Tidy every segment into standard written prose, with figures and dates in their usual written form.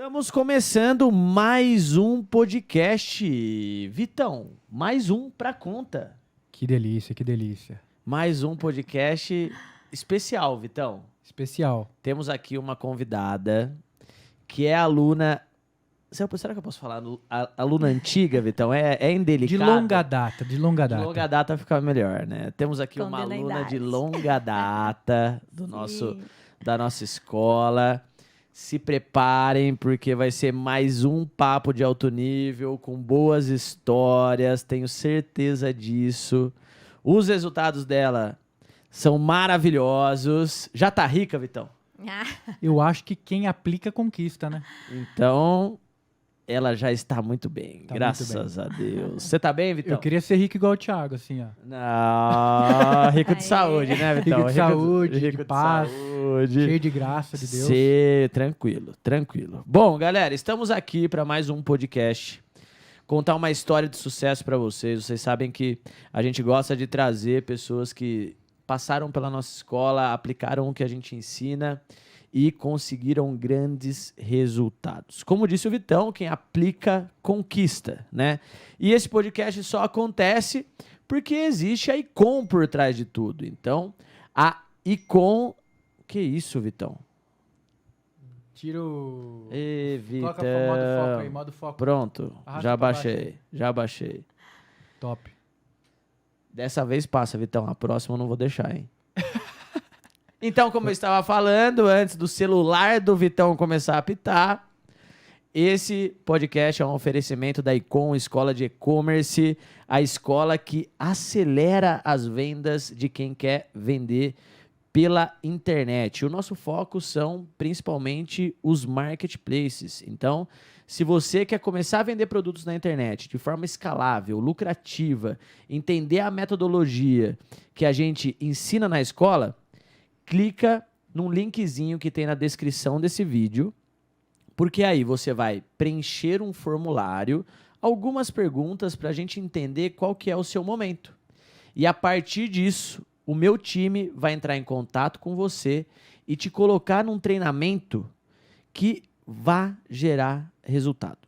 Estamos começando mais um podcast. Vitão, mais um pra conta. Que delícia, que delícia. Mais um podcast especial, Vitão. Especial. Temos aqui uma convidada que é aluna... Será que eu posso falar? Aluna antiga, Vitão? É indelicado? De longa data, de longa data. De longa data fica melhor, né? Temos aqui uma aluna de longa data da nossa escola. Se preparem, porque vai ser mais um papo de alto nível, com boas histórias, tenho certeza disso. Os resultados dela são maravilhosos. Já tá rica, Vitão? Eu acho que quem aplica conquista, né? Então, ela já está muito bem, Tá graças a Deus. Você tá bem, Vitão? Eu queria ser rico igual o Thiago, assim, ó. Não, rico de saúde, né, Vitão? Rico de saúde, rico de paz, saúde. cheio de graça de Deus. Tranquilo, tranquilo. Bom, galera, estamos aqui para mais um podcast. Contar uma história de sucesso para vocês. Vocês sabem que a gente gosta de trazer pessoas que passaram pela nossa escola, aplicaram o que a gente ensina e conseguiram grandes resultados. Como disse o Vitão, quem aplica, conquista, né? E esse podcast só acontece porque existe a Icom por trás de tudo. Então, a Icom... Que isso, Vitão? Tira o... Ê, Vitão. Coloca o modo foco aí, modo foco. Pronto, Arrasta pra baixo. já baixei. Top. Dessa vez passa, Vitão. A próxima eu não vou deixar, hein? Então, como eu estava falando, antes do celular do Vitão começar a apitar, esse podcast é um oferecimento da Icom, Escola de E-Commerce, a escola que acelera as vendas de quem quer vender pela internet. O nosso foco são principalmente os marketplaces. Então, se você quer começar a vender produtos na internet de forma escalável, lucrativa, entender a metodologia que a gente ensina na escola, clica num linkzinho que tem na descrição desse vídeo, porque aí você vai preencher um formulário, algumas perguntas para a gente entender qual que é o seu momento. E a partir disso, o meu time vai entrar em contato com você e te colocar num treinamento que vá gerar resultado.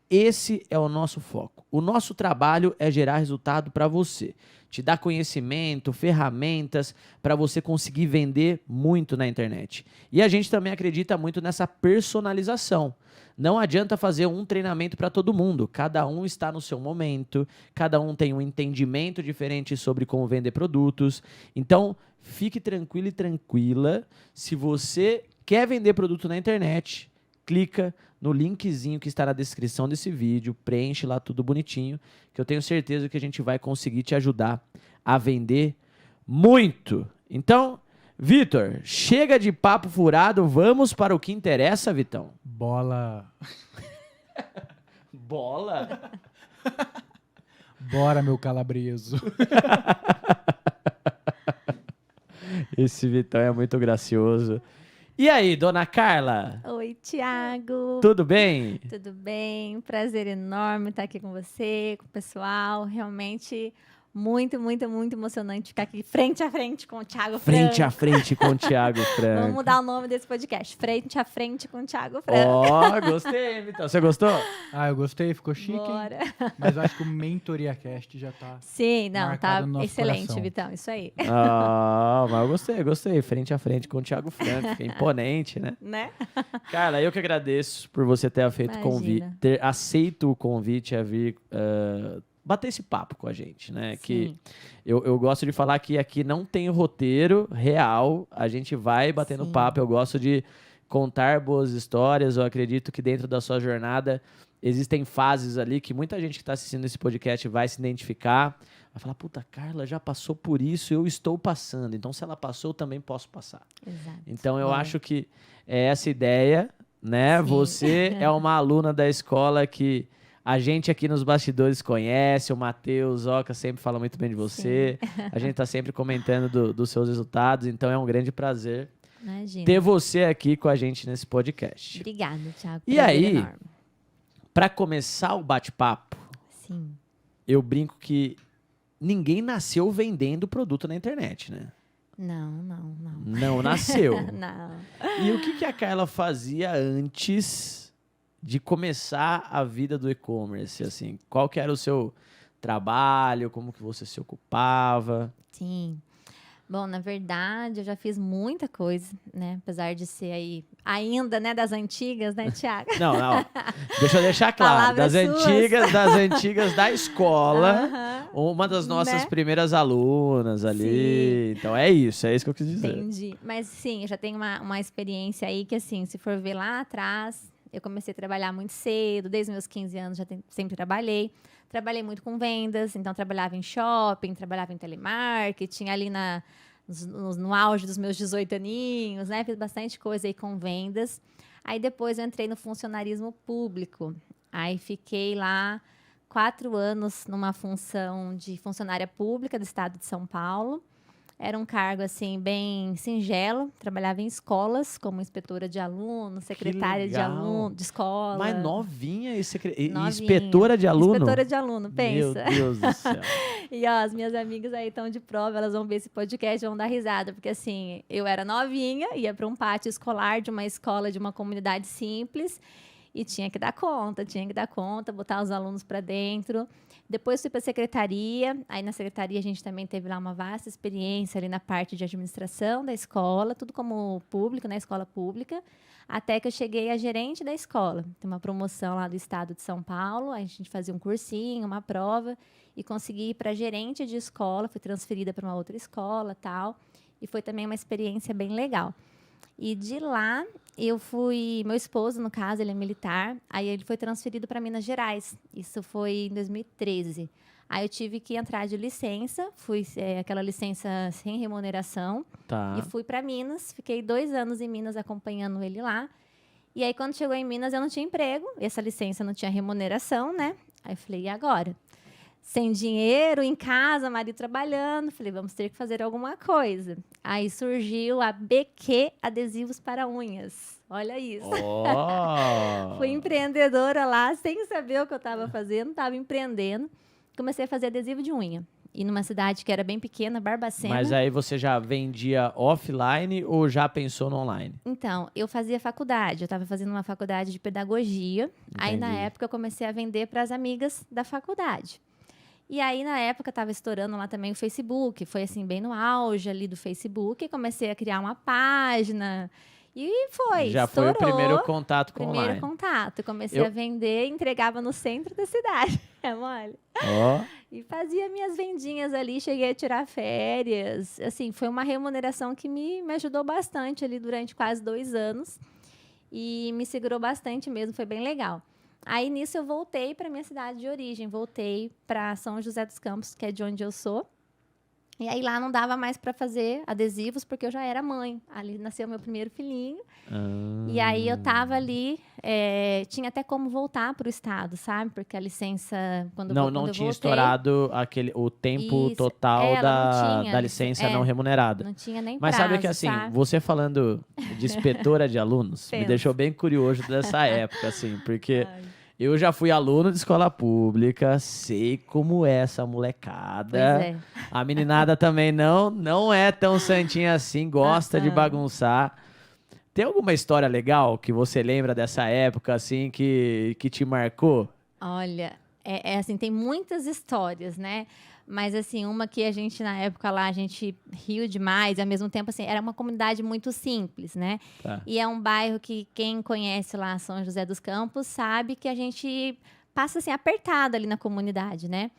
Esse é o nosso foco. O nosso trabalho é gerar resultado para você. Te dar conhecimento, ferramentas para você conseguir vender muito na internet. E a gente também acredita muito nessa personalização. Não adianta fazer um treinamento para todo mundo. Cada um está no seu momento, cada um tem um entendimento diferente sobre como vender produtos. Então, fique tranquilo e tranquila. Se você quer vender produto na internet, clica no linkzinho que está na descrição desse vídeo, preenche lá tudo bonitinho, que eu tenho certeza que a gente vai conseguir te ajudar a vender muito. Então, Vitor, chega de papo furado, vamos para o que interessa, Vitão. Bola. Bola? Bora, meu calabreso. Esse Vitão é muito gracioso. E aí, dona Carla? Oi, Thiago. Tudo bem? Tudo bem? Prazer enorme estar aqui com você, com o pessoal. Realmente muito, muito, muito emocionante ficar aqui frente a frente com o Thiago Franco. Frente a frente com o Thiago Franco. Vamos mudar o nome desse podcast. Frente a frente com o Thiago Franco. Ó, gostei, Vitão. Você gostou? Ah, eu gostei, ficou chique, Bora. hein? Mas eu acho que o MentoriaCast já tá... Sim, não, marcado tá no nosso excelente, coração. Vitão. Isso aí. Ah, mas eu gostei. Frente a frente com o Thiago Franco. Que é imponente, né? Né? Carla, eu que agradeço por você ter Imagina. ter aceito o convite a vir bater esse papo com a gente, né? Sim. Que eu gosto de falar que aqui não tem roteiro real, a gente vai batendo Sim. papo, eu gosto de contar boas histórias, eu acredito que dentro da sua jornada existem fases ali que muita gente que está assistindo esse podcast vai se identificar, vai falar, puta, Carla já passou por isso, eu estou passando, então se ela passou, eu também posso passar. Exato. Então eu Bora. acho que é essa ideia, né? Sim. Você é uma aluna da escola que a gente aqui nos bastidores conhece, o Matheus, Oca sempre fala muito bem de você. A gente está sempre comentando dos seus resultados, então é um grande prazer Imagina. ter você aqui com a gente nesse podcast. Obrigada, Thiago. E Prazer aí, enorme. para começar o bate-papo, Sim. eu brinco que ninguém nasceu vendendo produto na internet, né? Não. Não nasceu. Não. E o que a Carla fazia antes de começar a vida do e-commerce, assim? Qual que era o seu trabalho, como que você se ocupava? Sim. Bom, na verdade, eu já fiz muita coisa, né? Apesar de ser aí ainda, né, das antigas, né, Thiago? Não. Deixa eu deixar claro. Palavras Das antigas da escola, Aham, uma das nossas né? primeiras alunas ali. Então é isso que eu quis dizer. Entendi. Mas sim, eu já tenho uma experiência aí que, assim, se for ver lá atrás, eu comecei a trabalhar muito cedo, desde os meus 15 anos sempre trabalhei. Trabalhei muito com vendas, então trabalhava em shopping, trabalhava em telemarketing, ali no auge dos meus 18 aninhos, né? Fiz bastante coisa aí com vendas. Aí depois eu entrei no funcionarismo público. Aí fiquei lá 4 anos numa função de funcionária pública do estado de São Paulo. Era um cargo, assim, bem singelo. Trabalhava em escolas, como inspetora de aluno, secretária de legal. aluno, de escola. Mas novinha e Novinha. inspetora de aluno? Inspetora de aluno, Meu pensa. Deus do céu. E, ó, as minhas amigas aí estão de prova, elas vão ver esse podcast e vão dar risada. Porque, assim, eu era novinha, ia para um pátio escolar de uma escola de uma comunidade simples e tinha que dar conta, botar os alunos para dentro. Depois fui para a secretaria. Aí na secretaria a gente também teve lá uma vasta experiência ali na parte de administração da escola, tudo como público, na escola pública, até que eu cheguei a gerente da escola. Tem uma promoção lá do estado de São Paulo, a gente fazia um cursinho, uma prova e consegui ir para gerente de escola, fui transferida para uma outra escola, tal, e foi também uma experiência bem legal. E de lá, meu esposo, no caso, ele é militar, aí ele foi transferido para Minas Gerais. Isso foi em 2013. Aí eu tive que entrar de licença, aquela licença sem remuneração, Tá. e fui para Minas. Fiquei 2 anos em Minas acompanhando ele lá. E aí, quando chegou em Minas, eu não tinha emprego, essa licença não tinha remuneração, né? Aí eu falei, e agora? Sem dinheiro, em casa, marido trabalhando. Falei, vamos ter que fazer alguma coisa. Aí surgiu a BQ Adesivos para Unhas. Olha isso. Oh. Fui empreendedora lá, sem saber o que eu estava fazendo, estava empreendendo. Comecei a fazer adesivo de unha. E numa cidade que era bem pequena, Barbacena. Mas aí você já vendia offline ou já pensou no online? Então, eu fazia faculdade. Eu estava fazendo uma faculdade de pedagogia. Aí, na Entendi. época, eu comecei a vender para as amigas da faculdade. E aí, na época, estava estourando lá também o Facebook. Foi, assim, bem no auge ali do Facebook. E comecei a criar uma página. E foi, Já estourou. foi o primeiro contato com Primeiro online. contato. Comecei a vender, entregava no centro da cidade. É mole? Ó. E fazia minhas vendinhas ali, cheguei a tirar férias. Assim, foi uma remuneração que me ajudou bastante ali durante quase 2 anos. E me segurou bastante mesmo, foi bem legal. Aí, nisso, eu voltei para minha cidade de origem. Voltei para São José dos Campos, que é de onde eu sou. E aí, lá não dava mais para fazer adesivos, porque eu já era mãe. Ali nasceu meu primeiro filhinho. E aí, eu tava ali... tinha até como voltar para o estado, sabe? Porque a licença... Quando Não eu tinha voltei, estourado o tempo Isso, total ela não tinha, da licença não remunerada. não tinha nem Mas prazo, sabe que assim, sabe? você falando de inspetora de alunos, me Pensa. deixou bem curioso dessa época, assim, porque Ai. eu já fui aluno de escola pública, sei como é essa molecada. Pois é. A meninada também não é tão santinha assim, gosta de bagunçar. Tem alguma história legal que você lembra dessa época, assim, que te marcou? Olha, assim, tem muitas histórias, né? Mas, assim, uma que a gente, na época lá, a gente riu demais. E, ao mesmo tempo, assim, era uma comunidade muito simples, né? Tá. E é um bairro que quem conhece lá São José dos Campos sabe que a gente passa, assim, apertado ali na comunidade, né?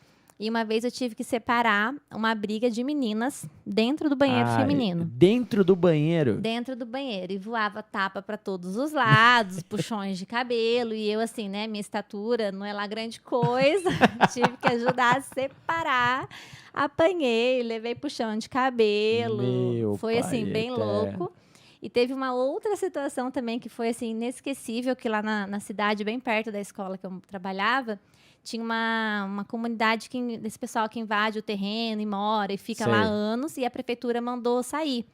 E uma vez eu tive que separar uma briga de meninas dentro do banheiro feminino. Dentro do banheiro? Dentro do banheiro. E voava tapa para todos os lados, puxões de cabelo. E eu, assim, né? Minha estatura não é lá grande coisa. Tive que ajudar a separar. Apanhei, levei puxão de cabelo. Meu Foi, assim, pai bem eterno. louco. E teve uma outra situação também que foi, assim, inesquecível, que lá na cidade, bem perto da escola que eu trabalhava, tinha uma comunidade, desse pessoal que invade o terreno e mora e fica Sei. lá anos, e a prefeitura mandou sair.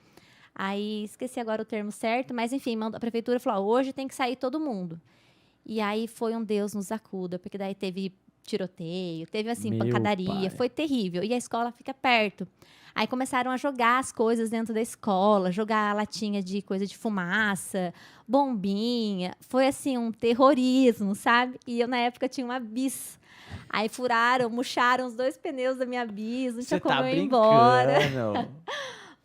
Aí, esqueci agora o termo certo, mas enfim, a prefeitura falou, hoje tem que sair todo mundo. E aí foi um Deus nos acuda, porque daí teve tiroteio, teve assim, Meu pancadaria, pai. foi terrível. E a escola fica perto. Aí começaram a jogar as coisas dentro da escola, jogar latinha de coisa de fumaça, bombinha. Foi assim, um terrorismo, sabe? E eu, na época, tinha uma bis. Aí furaram, murcharam os 2 pneus da minha bis, não Você tinha como tá eu ir embora. brincando.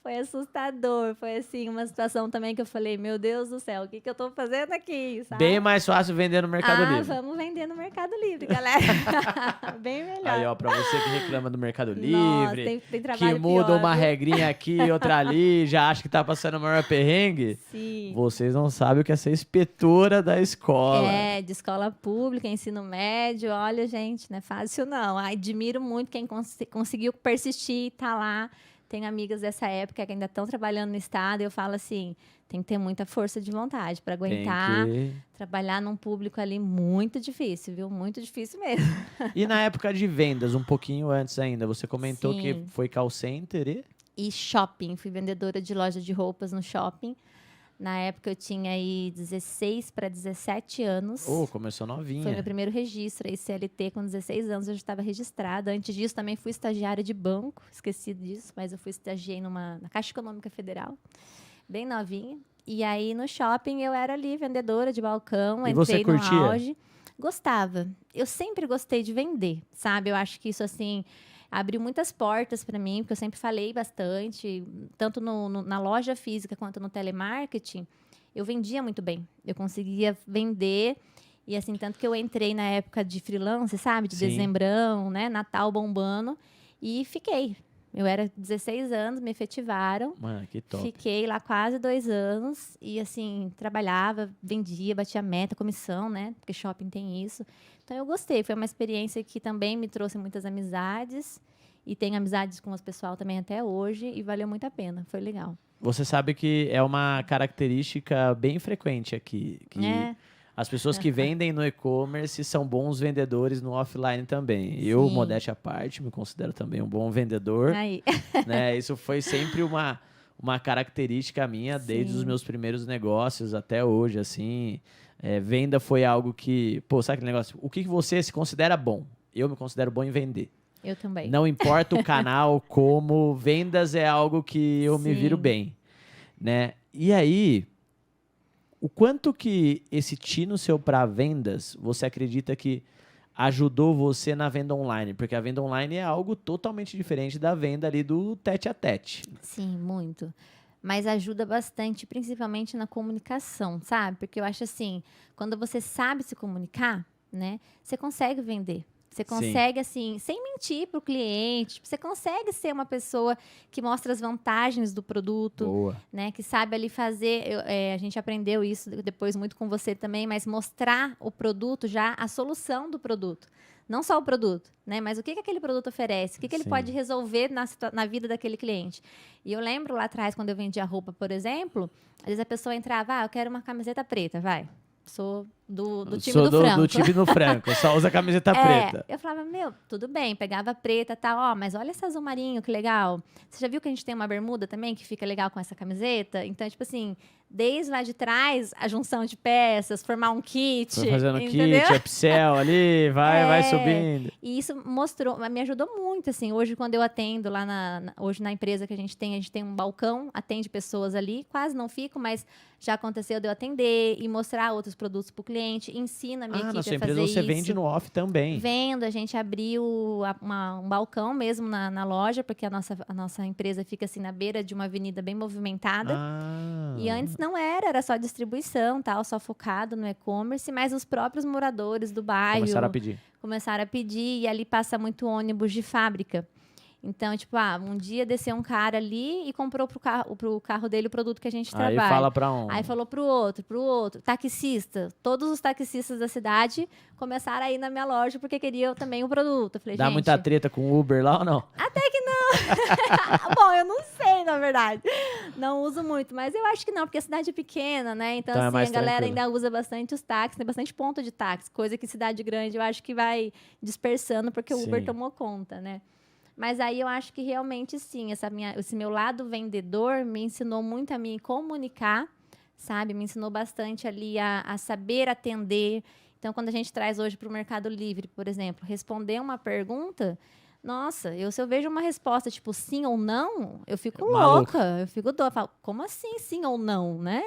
Foi assustador. Foi assim, uma situação também que eu falei, meu Deus do céu, o que eu tô fazendo aqui, sabe? Bem mais fácil vender no Mercado Livre. Vamos vender no Mercado Livre, galera. Bem melhor. Aí, ó, pra você que reclama do Mercado Nossa, Livre, tem que trabalho muda pior, uma viu? regrinha aqui, outra ali, já acha que tá passando o maior perrengue, Sim. vocês não sabem o que é ser inspetora da escola. É, de escola pública, ensino médio. Olha, gente, não é fácil, não. Admiro muito quem conseguiu persistir e tá lá. Tenho amigas dessa época que ainda estão trabalhando no estado. E eu falo assim, tem que ter muita força de vontade para aguentar trabalhar num público ali muito difícil, viu? Muito difícil mesmo. E na época de vendas, um pouquinho antes ainda, você comentou Sim. que foi call center E shopping. Fui vendedora de loja de roupas no shopping. Na época eu tinha aí 16 para 17 anos. Começou novinha. Foi meu primeiro registro aí, CLT, com 16 anos eu já estava registrada. Antes disso também fui estagiária de banco, esqueci disso, mas eu estagiei na Caixa Econômica Federal, bem novinha. E aí no shopping eu era ali vendedora de balcão, E entrei você curtia? no auge. Gostava. Eu sempre gostei de vender, sabe? Eu acho que isso assim abriu muitas portas para mim, porque eu sempre falei bastante, tanto na loja física quanto no telemarketing, eu vendia muito bem. Eu conseguia vender, e assim, tanto que eu entrei na época de freelance, sabe? De Sim. dezembrão, né? Natal bombando, e fiquei. Eu era 16 anos, me efetivaram. Mano, que top. Fiquei lá quase 2 anos e, assim, trabalhava, vendia, batia meta, comissão, né? Porque shopping tem isso. Então, eu gostei. Foi uma experiência que também me trouxe muitas amizades. E tenho amizades com os pessoal também até hoje. E valeu muito a pena. Foi legal. Você sabe que é uma característica bem frequente aqui. Que É. as pessoas que vendem no e-commerce são bons vendedores no offline também. Eu, Sim. modéstia à parte, me considero também um bom vendedor. Aí. Né? Isso foi sempre uma característica minha desde os Sim. meus primeiros negócios até hoje, assim. Venda foi algo que... Pô, sabe aquele negócio? O que você se considera bom? Eu me considero bom em vender. Eu também. Não importa o canal, como, vendas é algo que eu me viro Sim. bem, né? E aí, o quanto que esse tino seu para vendas, você acredita que ajudou você na venda online? Porque a venda online é algo totalmente diferente da venda ali do tete a tete. Sim, muito. Mas ajuda bastante, principalmente na comunicação, sabe? Porque eu acho assim, quando você sabe se comunicar, né? Você consegue vender. Você consegue, assim, sem mentir para o cliente, você consegue ser uma pessoa que mostra as vantagens do produto, Boa. né? Que sabe ali fazer. A gente aprendeu isso depois muito com você também, mas mostrar o produto já, a solução do produto. Não só o produto, né? Mas o que aquele produto oferece, o que ele Sim. pode resolver na vida daquele cliente. E eu lembro lá atrás, quando eu vendia roupa, por exemplo, às vezes a pessoa entrava, eu quero uma camiseta preta, vai. Sou do time Sou do Franco. do time do Franco, só usa camiseta preta. Eu falava, meu, tudo bem, pegava preta e tal, mas olha esse azul marinho, que legal. Você já viu que a gente tem uma bermuda também que fica legal com essa camiseta? Então, tipo assim, desde lá de trás, a junção de peças, formar um kit. Foi fazendo entendeu? kit, upsell ali, vai subindo. E isso me ajudou muito, assim. Hoje, quando eu atendo lá hoje na empresa que a gente tem um balcão, atende pessoas ali, quase não fico, mas já aconteceu de eu atender e mostrar outros produtos para o cliente, ensina a minha equipe Na sua a fazer empresa você isso. vende no off também. Vendo, a gente abriu um balcão mesmo na loja, porque a nossa empresa fica assim na beira de uma avenida bem movimentada. E antes não era só distribuição, tal, só focado no e-commerce, mas os próprios moradores do bairro começaram a pedir, e ali passa muito ônibus de fábrica. Então, tipo, um dia desceu um cara ali e comprou pro carro dele o produto que a gente trabalha. Aí fala pra um. Aí falou pro outro. Taxista. Todos os taxistas da cidade começaram a ir na minha loja porque queriam também o produto. Eu falei, Dá gente, muita treta com o Uber lá ou não? até que não. Bom, eu não sei, na verdade. Não uso muito, mas eu acho que não, porque a cidade é pequena, né? Então Então é assim, mais a galera tranquilo. ainda usa bastante os táxis, tem bastante ponto de táxi, coisa que cidade grande eu acho que vai dispersando porque o Uber Sim. tomou conta, né? Mas aí eu acho que realmente sim, esse meu lado vendedor me ensinou muito a me comunicar, sabe? Me ensinou bastante ali a saber atender. Então, quando a gente traz hoje para o Mercado Livre, por exemplo, responder uma pergunta, Nossa, se eu vejo uma resposta tipo sim ou não, eu fico Maluco. louca. Eu fico doida. Eu falo, como assim sim ou não, né?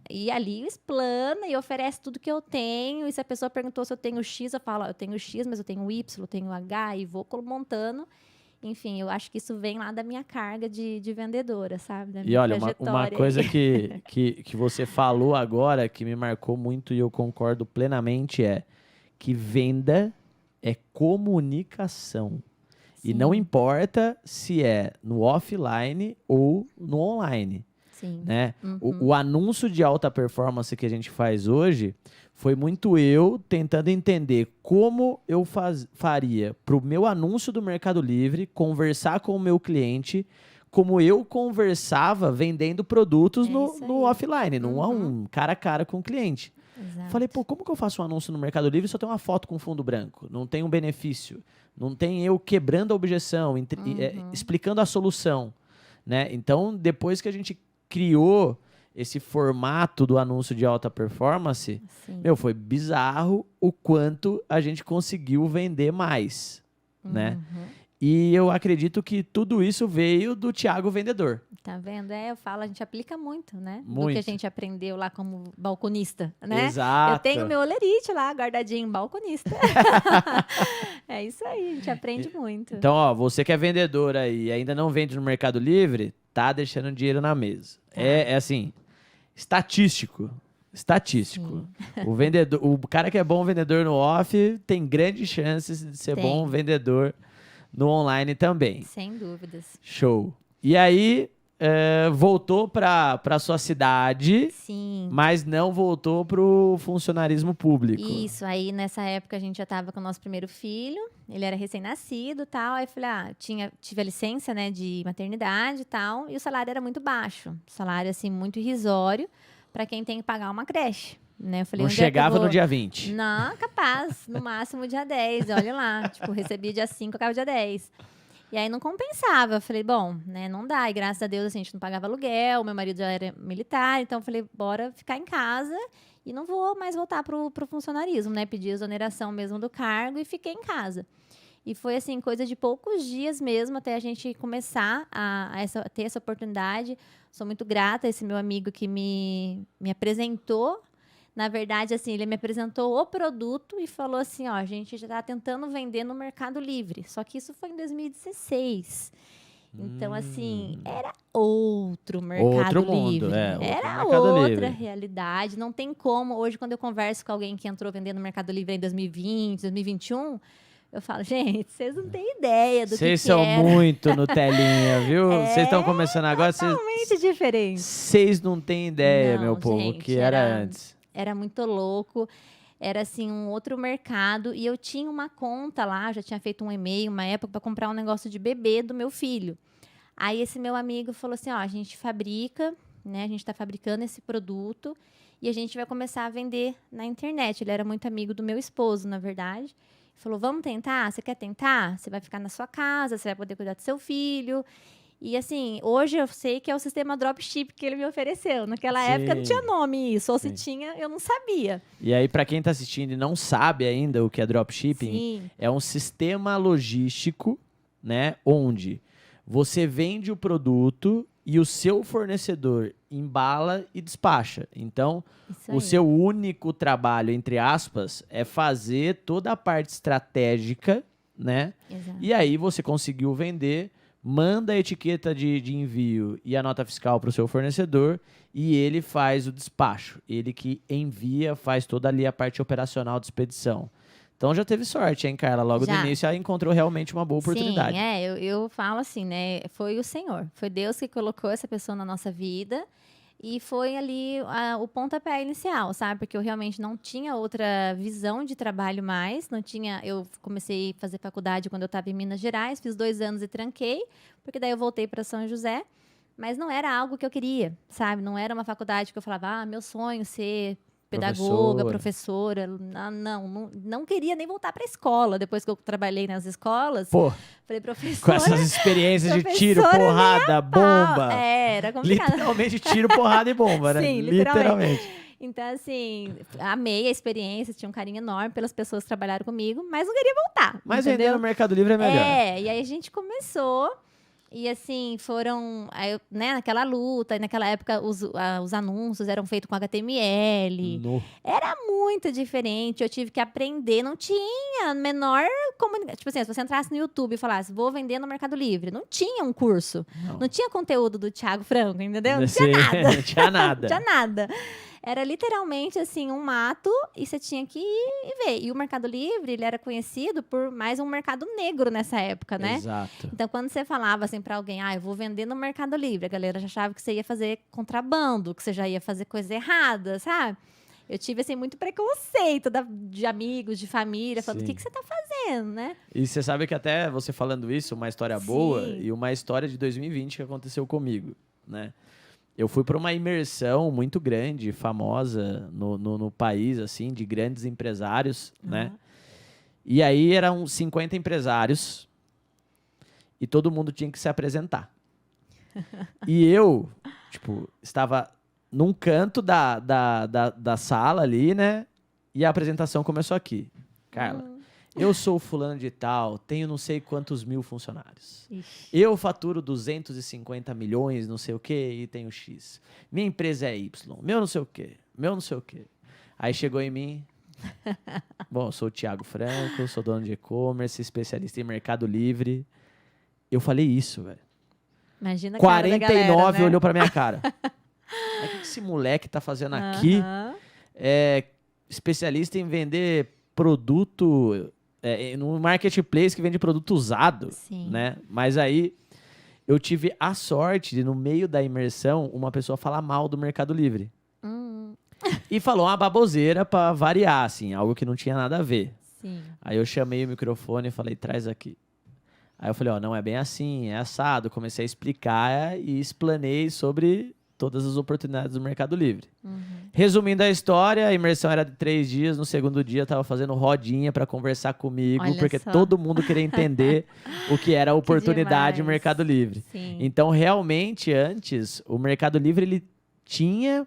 E ali explana e oferece tudo que eu tenho. E se a pessoa perguntou se eu tenho X, eu falo, ó, eu tenho X, mas eu tenho Y, eu tenho H, e vou montando. Enfim, eu acho que isso vem lá da minha carga de vendedora, sabe? Da E minha olha, uma trajetória coisa aí. que você falou agora que me marcou muito e eu concordo plenamente é que venda é comunicação. E não Sim, importa se é no offline ou no online, sim. né? Uhum. O anúncio de alta performance que a gente faz hoje foi muito eu tentando entender como eu faria para o meu anúncio do Mercado Livre conversar com o meu cliente, como eu conversava vendendo produtos É no, isso no aí. offline, num a Uhum. um, cara a cara com o cliente. Exato. Falei, pô, como que eu faço um anúncio no Mercado Livre e só tem uma foto com fundo branco? Não tem um benefício. Não tem eu quebrando a objeção, explicando a solução, né? Então, depois que a gente criou esse formato do anúncio de alta performance, Sim. meu, foi bizarro o quanto a gente conseguiu vender mais, né? Uhum. E eu acredito que tudo isso veio do Thiago Vendedor. Tá vendo? Eu falo, a gente aplica muito, né? Do que Muito. a gente aprendeu lá como balconista, né? Exato. Eu tenho meu olerite lá, guardadinho em balconista. É isso aí, a gente aprende muito. Então, ó, você que é vendedor aí e ainda não vende no Mercado Livre, tá deixando dinheiro na mesa. Tá. É assim, estatístico. Estatístico. O vendedor, o cara que é bom vendedor no off tem grandes chances de ser Tem. bom vendedor no online também. Sem dúvidas. Show. E aí, voltou para sua cidade, Sim. mas não voltou pro funcionarismo público. Isso, aí nessa época a gente já estava com o nosso primeiro filho, ele era recém-nascido e tal, aí eu falei, tive a licença, né, de maternidade e tal, e o salário era muito baixo, salário, assim, muito irrisório para quem tem que pagar uma creche, né, eu falei, Não onde é que eu chegava vou? no dia 20. Não, capaz, no máximo dia 10, olha lá, tipo, recebia dia 5, acaba dia 10. E aí não compensava. Eu falei, bom, né, não dá. E graças a Deus, assim, a gente não pagava aluguel, meu marido já era militar, então eu falei, bora ficar em casa e não vou mais voltar pro funcionarismo, né? Pedi exoneração mesmo do cargo e fiquei em casa. E foi, assim, coisa de poucos dias mesmo até a gente começar a ter essa oportunidade. Sou muito grata a esse meu amigo que me apresentou. Na verdade, assim, ele me apresentou o produto e falou assim, ó, a gente já está tentando vender no Mercado Livre. Só que isso foi em 2016. Então, assim, era outro Mercado Outro mundo, Livre. outro Era Mercado outra Livre. realidade. Não tem como. Hoje, quando eu converso com alguém que entrou vendendo no Mercado Livre em 2020, 2021, eu falo, gente, vocês não têm ideia do que Vocês são era. muito Nutelinha, viu? Vocês estão começando agora, Totalmente diferente. vocês não têm ideia, Não, meu povo, gente, que era antes. Era muito louco. Era, assim, um outro mercado. E eu tinha uma conta lá, já tinha feito um e-mail, uma época, para comprar um negócio de bebê do meu filho. Aí, esse meu amigo falou assim, ó, a gente fabrica, né? A gente está fabricando esse produto e a gente vai começar a vender na internet. Ele era muito amigo do meu esposo, na verdade. Ele falou, vamos tentar? Você quer tentar? Você vai ficar na sua casa, você vai poder cuidar do seu filho. E, assim, hoje eu sei que é o sistema dropship que ele me ofereceu. Naquela época não tinha nome isso, ou se tinha, eu não sabia. E aí, para quem está assistindo e não sabe ainda o que é dropshipping, Sim. é um sistema logístico, né, onde você vende o produto e o seu fornecedor embala e despacha. Então, Isso o aí. seu único trabalho, entre aspas, é fazer toda a parte estratégica, né? Exato. E aí você conseguiu vender, manda a etiqueta de envio e a nota fiscal para o seu fornecedor e ele faz o despacho. Ele que envia, faz toda ali a parte operacional de expedição. Então já teve sorte, hein, Carla? Logo Já. no início ela encontrou realmente uma boa oportunidade. Sim, eu falo assim, né? Foi o Senhor, foi Deus que colocou essa pessoa na nossa vida e foi ali o pontapé inicial, sabe? Porque eu realmente não tinha outra visão de trabalho mais, não tinha. Eu comecei a fazer faculdade quando eu estava em Minas Gerais, fiz 2 anos e tranquei, porque daí eu voltei para São José, mas não era algo que eu queria, sabe? Não era uma faculdade que eu falava, meu sonho é ser pedagoga, professora. Não queria nem voltar para a escola. Depois que eu trabalhei nas escolas, Pô, falei, professora... com essas experiências de tiro, professora porrada, bomba. era complicado. Literalmente tiro, porrada e bomba, né? Sim, literalmente. Então, assim, amei a experiência, tinha um carinho enorme pelas pessoas que trabalharam comigo, mas não queria voltar. Mas entendeu? vender no Mercado Livre é melhor. E aí a gente começou. E assim, foram, aí, né, naquela luta, e naquela época os anúncios eram feitos com HTML. Era muito diferente, eu tive que aprender, não tinha menor comunicação. Tipo assim, se você entrasse no YouTube e falasse, vou vender no Mercado Livre, não tinha um curso, não tinha conteúdo do Thiago Franco, entendeu? Não tinha nada. Não tinha nada. Não tinha nada. Era literalmente, assim, um mato e você tinha que ir e ver. E o Mercado Livre, ele era conhecido por mais um mercado negro nessa época, né? Exato. Então, quando você falava, assim, pra alguém, eu vou vender no Mercado Livre, a galera já achava que você ia fazer contrabando, que você já ia fazer coisa errada, sabe? Eu tive, assim, muito preconceito de amigos, de família, falando, o que você tá fazendo, né? E você sabe que até você falando isso, uma história boa e uma história de 2020 que aconteceu comigo, né? Eu fui para uma imersão muito grande, famosa no país, assim, de grandes empresários, né? E aí eram 50 empresários e todo mundo tinha que se apresentar. E eu, tipo, estava num canto da sala ali, né? E a apresentação começou aqui. Carla, eu sou fulano de tal, tenho não sei quantos mil funcionários. Ixi. Eu faturo 250 milhões, não sei o quê, e tenho X. Minha empresa é Y, meu não sei o quê, meu não sei o quê. Aí chegou em mim. Bom, eu sou o Thiago Franco, sou dono de e-commerce, especialista em Mercado Livre. Eu falei isso, velho. Imagina a 49 cara da galera, né? olhou pra minha cara. Mas o que esse moleque tá fazendo aqui? É especialista em vender produto... no marketplace que vende produto usado, né? Mas aí eu tive a sorte de, no meio da imersão, uma pessoa falar mal do Mercado Livre. E falou uma baboseira pra variar, assim, algo que não tinha nada a ver. Sim. Aí eu chamei o microfone e falei, traz aqui. Aí eu falei, não é bem assim, é assado. Comecei a explicar e explanei sobre todas as oportunidades do Mercado Livre. Resumindo a história, a imersão era de 3 dias. No segundo dia, eu tava fazendo rodinha para conversar comigo, Olha porque só. todo mundo queria entender o que era a oportunidade no demais. Mercado Livre. Sim. Então, realmente, antes, o Mercado Livre ele tinha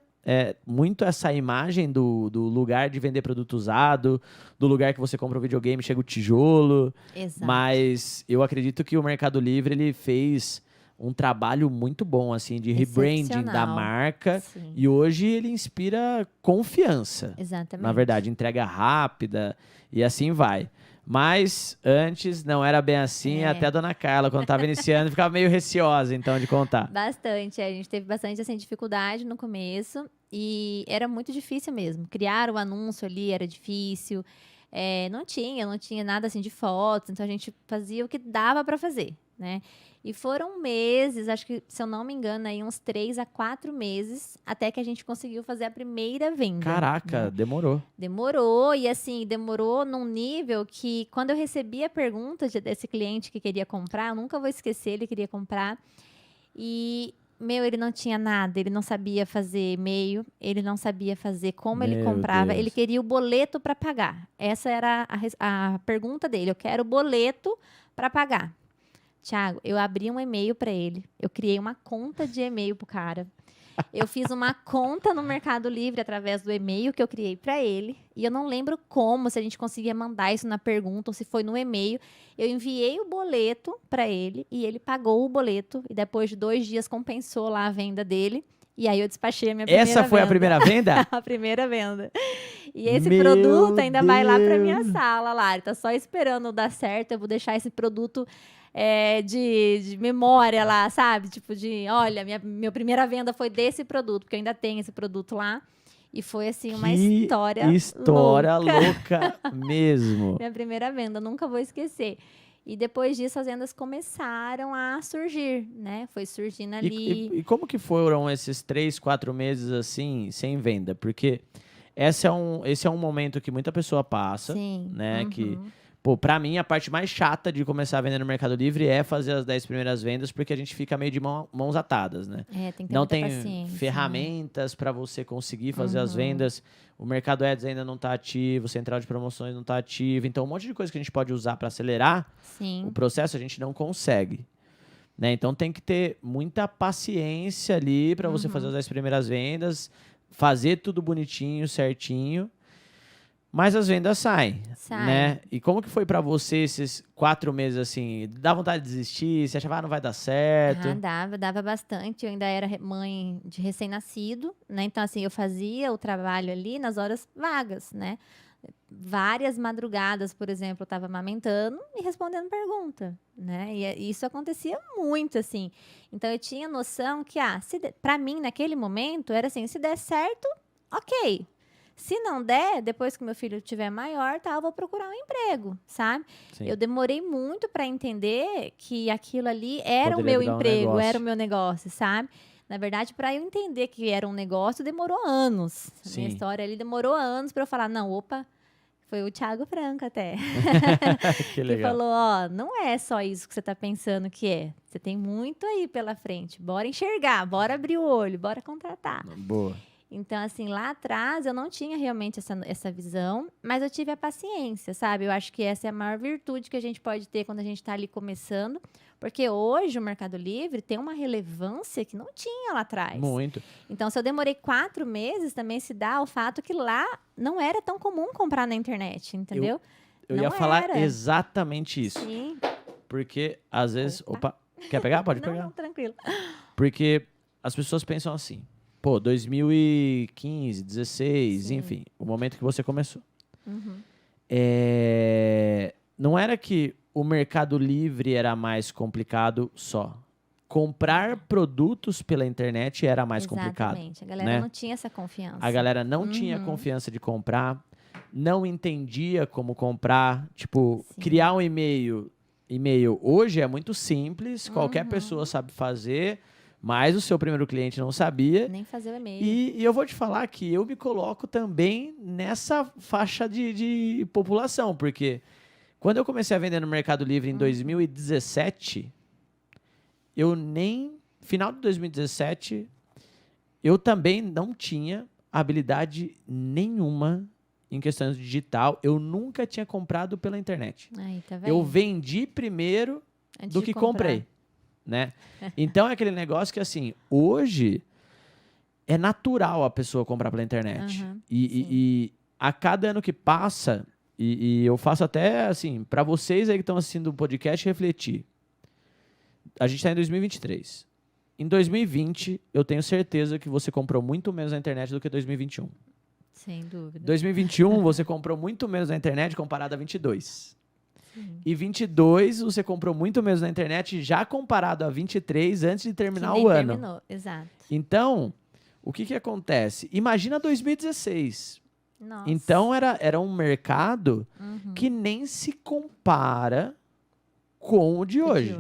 muito essa imagem do lugar de vender produto usado, do lugar que você compra um videogame, chega o tijolo. Exato. Mas eu acredito que o Mercado Livre ele fez um trabalho muito bom, assim, de rebranding da Excepcional. marca. Sim. E hoje ele inspira confiança. Exatamente. Na verdade, entrega rápida e assim vai. Mas antes não era bem assim, até a dona Carla, quando estava iniciando, ficava meio receosa, então, de contar. Bastante. A gente teve bastante assim, dificuldade no começo e era muito difícil mesmo. Criar o anúncio ali era difícil. Não tinha nada assim de fotos, então a gente fazia o que dava para fazer, né? E foram meses, acho que, se eu não me engano, aí uns 3 a 4 meses, até que a gente conseguiu fazer a primeira venda. Caraca, né? demorou. Demorou, e assim, demorou num nível que, quando eu recebi a pergunta desse cliente que queria comprar, eu nunca vou esquecer, ele queria comprar, e, ele não tinha nada, ele não sabia fazer e-mail, ele não sabia fazer como ele Meu comprava, Deus. ele queria o boleto para pagar. Essa era a pergunta dele, eu quero o boleto para pagar. Thiago, eu abri um e-mail para ele, eu criei uma conta de e-mail pro cara. Eu fiz uma conta no Mercado Livre através do e-mail que eu criei para ele. E eu não lembro como, se a gente conseguia mandar isso na pergunta ou se foi no e-mail. Eu enviei o boleto para ele e ele pagou o boleto. E depois de 2 dias compensou lá a venda dele. E aí eu despachei a minha primeira venda. Essa foi a primeira venda? A primeira venda. E esse Meu produto ainda vai lá para minha Deus. sala lá. Ele tá só esperando dar certo. Eu vou deixar esse produto de memória lá, sabe? Tipo olha, minha primeira venda foi desse produto, porque eu ainda tenho esse produto lá. E foi, assim, uma história louca mesmo. Minha primeira venda, nunca vou esquecer. E depois disso, as vendas começaram a surgir, né? Foi surgindo ali. E como que foram esses 3, 4 meses, assim, sem venda? Porque esse é um momento que muita pessoa passa, Sim. né? Que, pra mim, a parte mais chata de começar a vender no Mercado Livre é fazer as 10 primeiras vendas, porque a gente fica meio de mãos atadas, né? Tem que ter Não muita tem paciência, ferramentas para você conseguir fazer as vendas. O Mercado Ads ainda não está ativo, Central de Promoções não está ativo. Então, um monte de coisa que a gente pode usar para acelerar Sim. o processo, a gente não consegue. Né? Então, tem que ter muita paciência ali para você fazer as 10 primeiras vendas. fazer tudo bonitinho, certinho, mas as vendas saem, Sai. né? E como que foi pra você esses 4 meses, assim? Dá vontade de desistir? Você achava, não vai dar certo? Dava bastante. Eu ainda era mãe de recém-nascido, né? Então, assim, eu fazia o trabalho ali nas horas vagas, né? Várias madrugadas, por exemplo, eu estava amamentando e respondendo pergunta, né? E isso acontecia muito, assim. Então, eu tinha noção que, para mim, naquele momento, era assim, se der certo, ok. Se não der, depois que meu filho estiver maior, eu vou procurar um emprego, sabe? Sim. Eu demorei muito para entender que aquilo ali era o Poderia meu virar um emprego, negócio. era o meu negócio, sabe? Na verdade, para eu entender que era um negócio, demorou anos. A minha Sim. história ali demorou anos para eu falar, não, opa, foi o Thiago Franco até. Que Que legal. falou, ó, não é só isso que você tá pensando que é. Você tem muito aí pela frente. Bora enxergar, bora abrir o olho, bora contratar. Boa. Então, assim, lá atrás eu não tinha realmente essa visão, mas eu tive a paciência, sabe? Eu acho que essa é a maior virtude que a gente pode ter quando a gente está ali começando, porque hoje o Mercado Livre tem uma relevância que não tinha lá atrás. Muito. Então, se eu demorei 4 meses, também se dá ao fato que lá não era tão comum comprar na internet, entendeu? Eu Não ia falar era. exatamente isso. Sim. Porque, às vezes... Opa, quer pegar? Pode pegar. Não, tranquilo. Porque as pessoas pensam assim, pô, 2015, 16, Sim. enfim, o momento que você começou. Uhum. Não era que o Mercado Livre era mais complicado só. Comprar produtos pela internet era mais complicado. Exatamente. A galera né? não tinha essa confiança. A galera não tinha confiança de comprar, não entendia como comprar. Tipo, Sim. criar um e-mail. E-mail hoje é muito simples, qualquer pessoa sabe fazer, mas o seu primeiro cliente não sabia. Nem fazer o e-mail. E eu vou te falar que eu me coloco também nessa faixa de população, porque quando eu comecei a vender no Mercado Livre em 2017, final de 2017, eu também não tinha habilidade nenhuma em questões de digital. Eu nunca tinha comprado pela internet. Aí, tá vendo? Eu vendi primeiro Antes do de que comprar. comprei, né? Então é aquele negócio que, assim, hoje é natural a pessoa comprar pela internet. Aham, E a cada ano que passa, e eu faço até, assim, para vocês aí que estão assistindo o podcast, refletir. A gente está em 2023. Em 2020, eu tenho certeza que você comprou muito menos na internet do que 2021. Sem dúvida. 2021, você comprou muito menos na internet comparado a 22. E 22, você comprou muito menos na internet já comparado a 23 antes de terminar Que nem o ano. terminou. Exato. Então, o que acontece? Imagina 2016. Nossa. Então, era um mercado que nem se compara com o de hoje.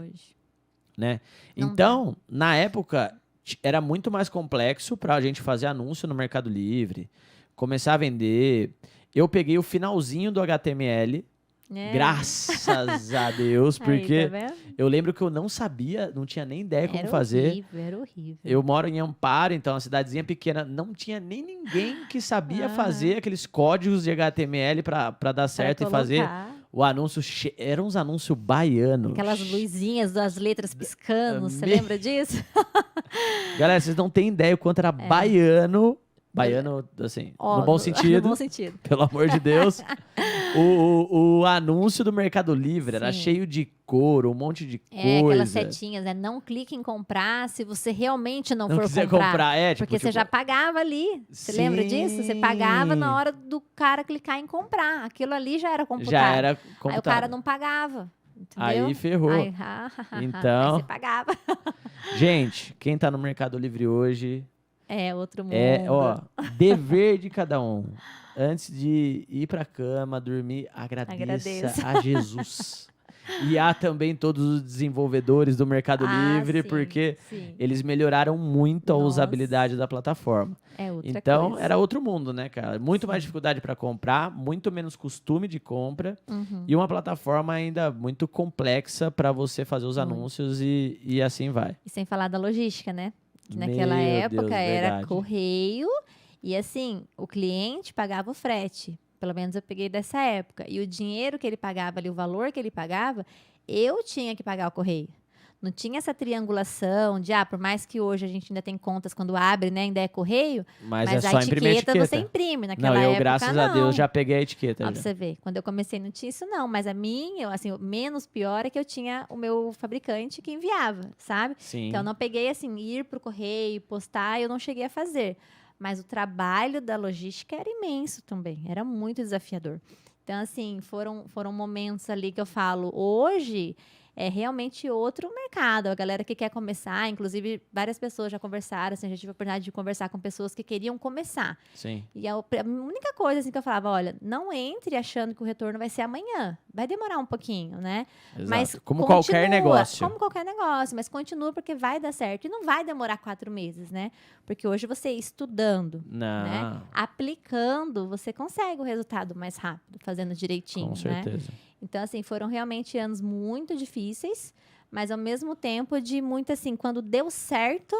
Né? Não Então, na época, era muito mais complexo para a gente fazer anúncio no Mercado Livre, começar a vender. Eu peguei o finalzinho do HTML, É. graças a Deus, porque Aí, tá vendo? eu lembro que eu não sabia, não tinha nem ideia como fazer. Era horrível. Eu moro em Amparo, então, uma cidadezinha pequena, não tinha nem ninguém que sabia fazer aqueles códigos de HTML para dar certo e fazer o anúncio. Eram uns anúncios baianos. Aquelas luzinhas das letras piscando, você Me- lembra disso? Galera, vocês não têm ideia o quanto era baiano. Baiano, assim, Ó, no bom sentido. No bom sentido. Pelo amor de Deus. O anúncio do Mercado Livre era Sim. cheio de cor, um monte de É, coisa. aquelas setinhas, né? Não clique em comprar se você realmente não, Não for quiser comprar. comprar, tipo, Porque você já pagava ali. Você lembra disso? Você pagava na hora do cara clicar em comprar. Aquilo ali já era computado. Já era Aí computado. o cara não pagava. Entendeu? Aí ferrou. Aí, Então- aí você pagava. Gente, quem tá no Mercado Livre hoje É, outro mundo. dever de cada um. Antes de ir pra cama, dormir, agradeça Agradeça. a Jesus. E há também todos os desenvolvedores do Mercado Livre, sim, porque sim. eles melhoraram muito a Nossa. usabilidade da plataforma. É outra Então, coisa. era outro mundo, né, cara? Muito mais dificuldade para comprar, muito menos costume de compra Uhum. e uma plataforma ainda muito complexa para você fazer os anúncios e assim vai. E sem falar da logística, né? Que naquela Meu época Deus, era verdade. correio e assim, o cliente pagava o frete. Pelo menos eu peguei dessa época. E o dinheiro que ele pagava ali, o valor que ele pagava, eu tinha que pagar o correio. Não tinha essa triangulação de, por mais que hoje a gente ainda tem contas quando abre, né? Ainda é correio, Mas é mas só a imprimir a etiqueta você etiqueta. imprime. Naquela Não, eu, época, graças a Deus, já peguei a etiqueta. Ó, pra já. você ver, quando eu comecei não tinha isso não, mas a minha, assim, o menos pior é que eu tinha o meu fabricante que enviava, sabe? Sim. Então eu não peguei assim, ir pro correio, postar, eu não cheguei a fazer. Mas o trabalho da logística era imenso também, era muito desafiador. Então, assim, foram momentos ali que eu falo, hoje é realmente outro mercado. A galera que quer começar, inclusive várias pessoas já conversaram, assim, já tive a oportunidade de conversar com pessoas que queriam começar. Sim. E a única coisa assim, que eu falava, olha, não entre achando que o retorno vai ser amanhã. Vai demorar um pouquinho, né? Exato. Mas Como qualquer negócio. Como qualquer negócio, mas continua porque vai dar certo. E não vai demorar 4 meses, né? Porque hoje você estudando, Não. né? Aplicando, você consegue o resultado mais rápido, fazendo direitinho, Com né? certeza. Então, assim, foram realmente anos muito difíceis, mas ao mesmo tempo de muito assim, quando deu certo,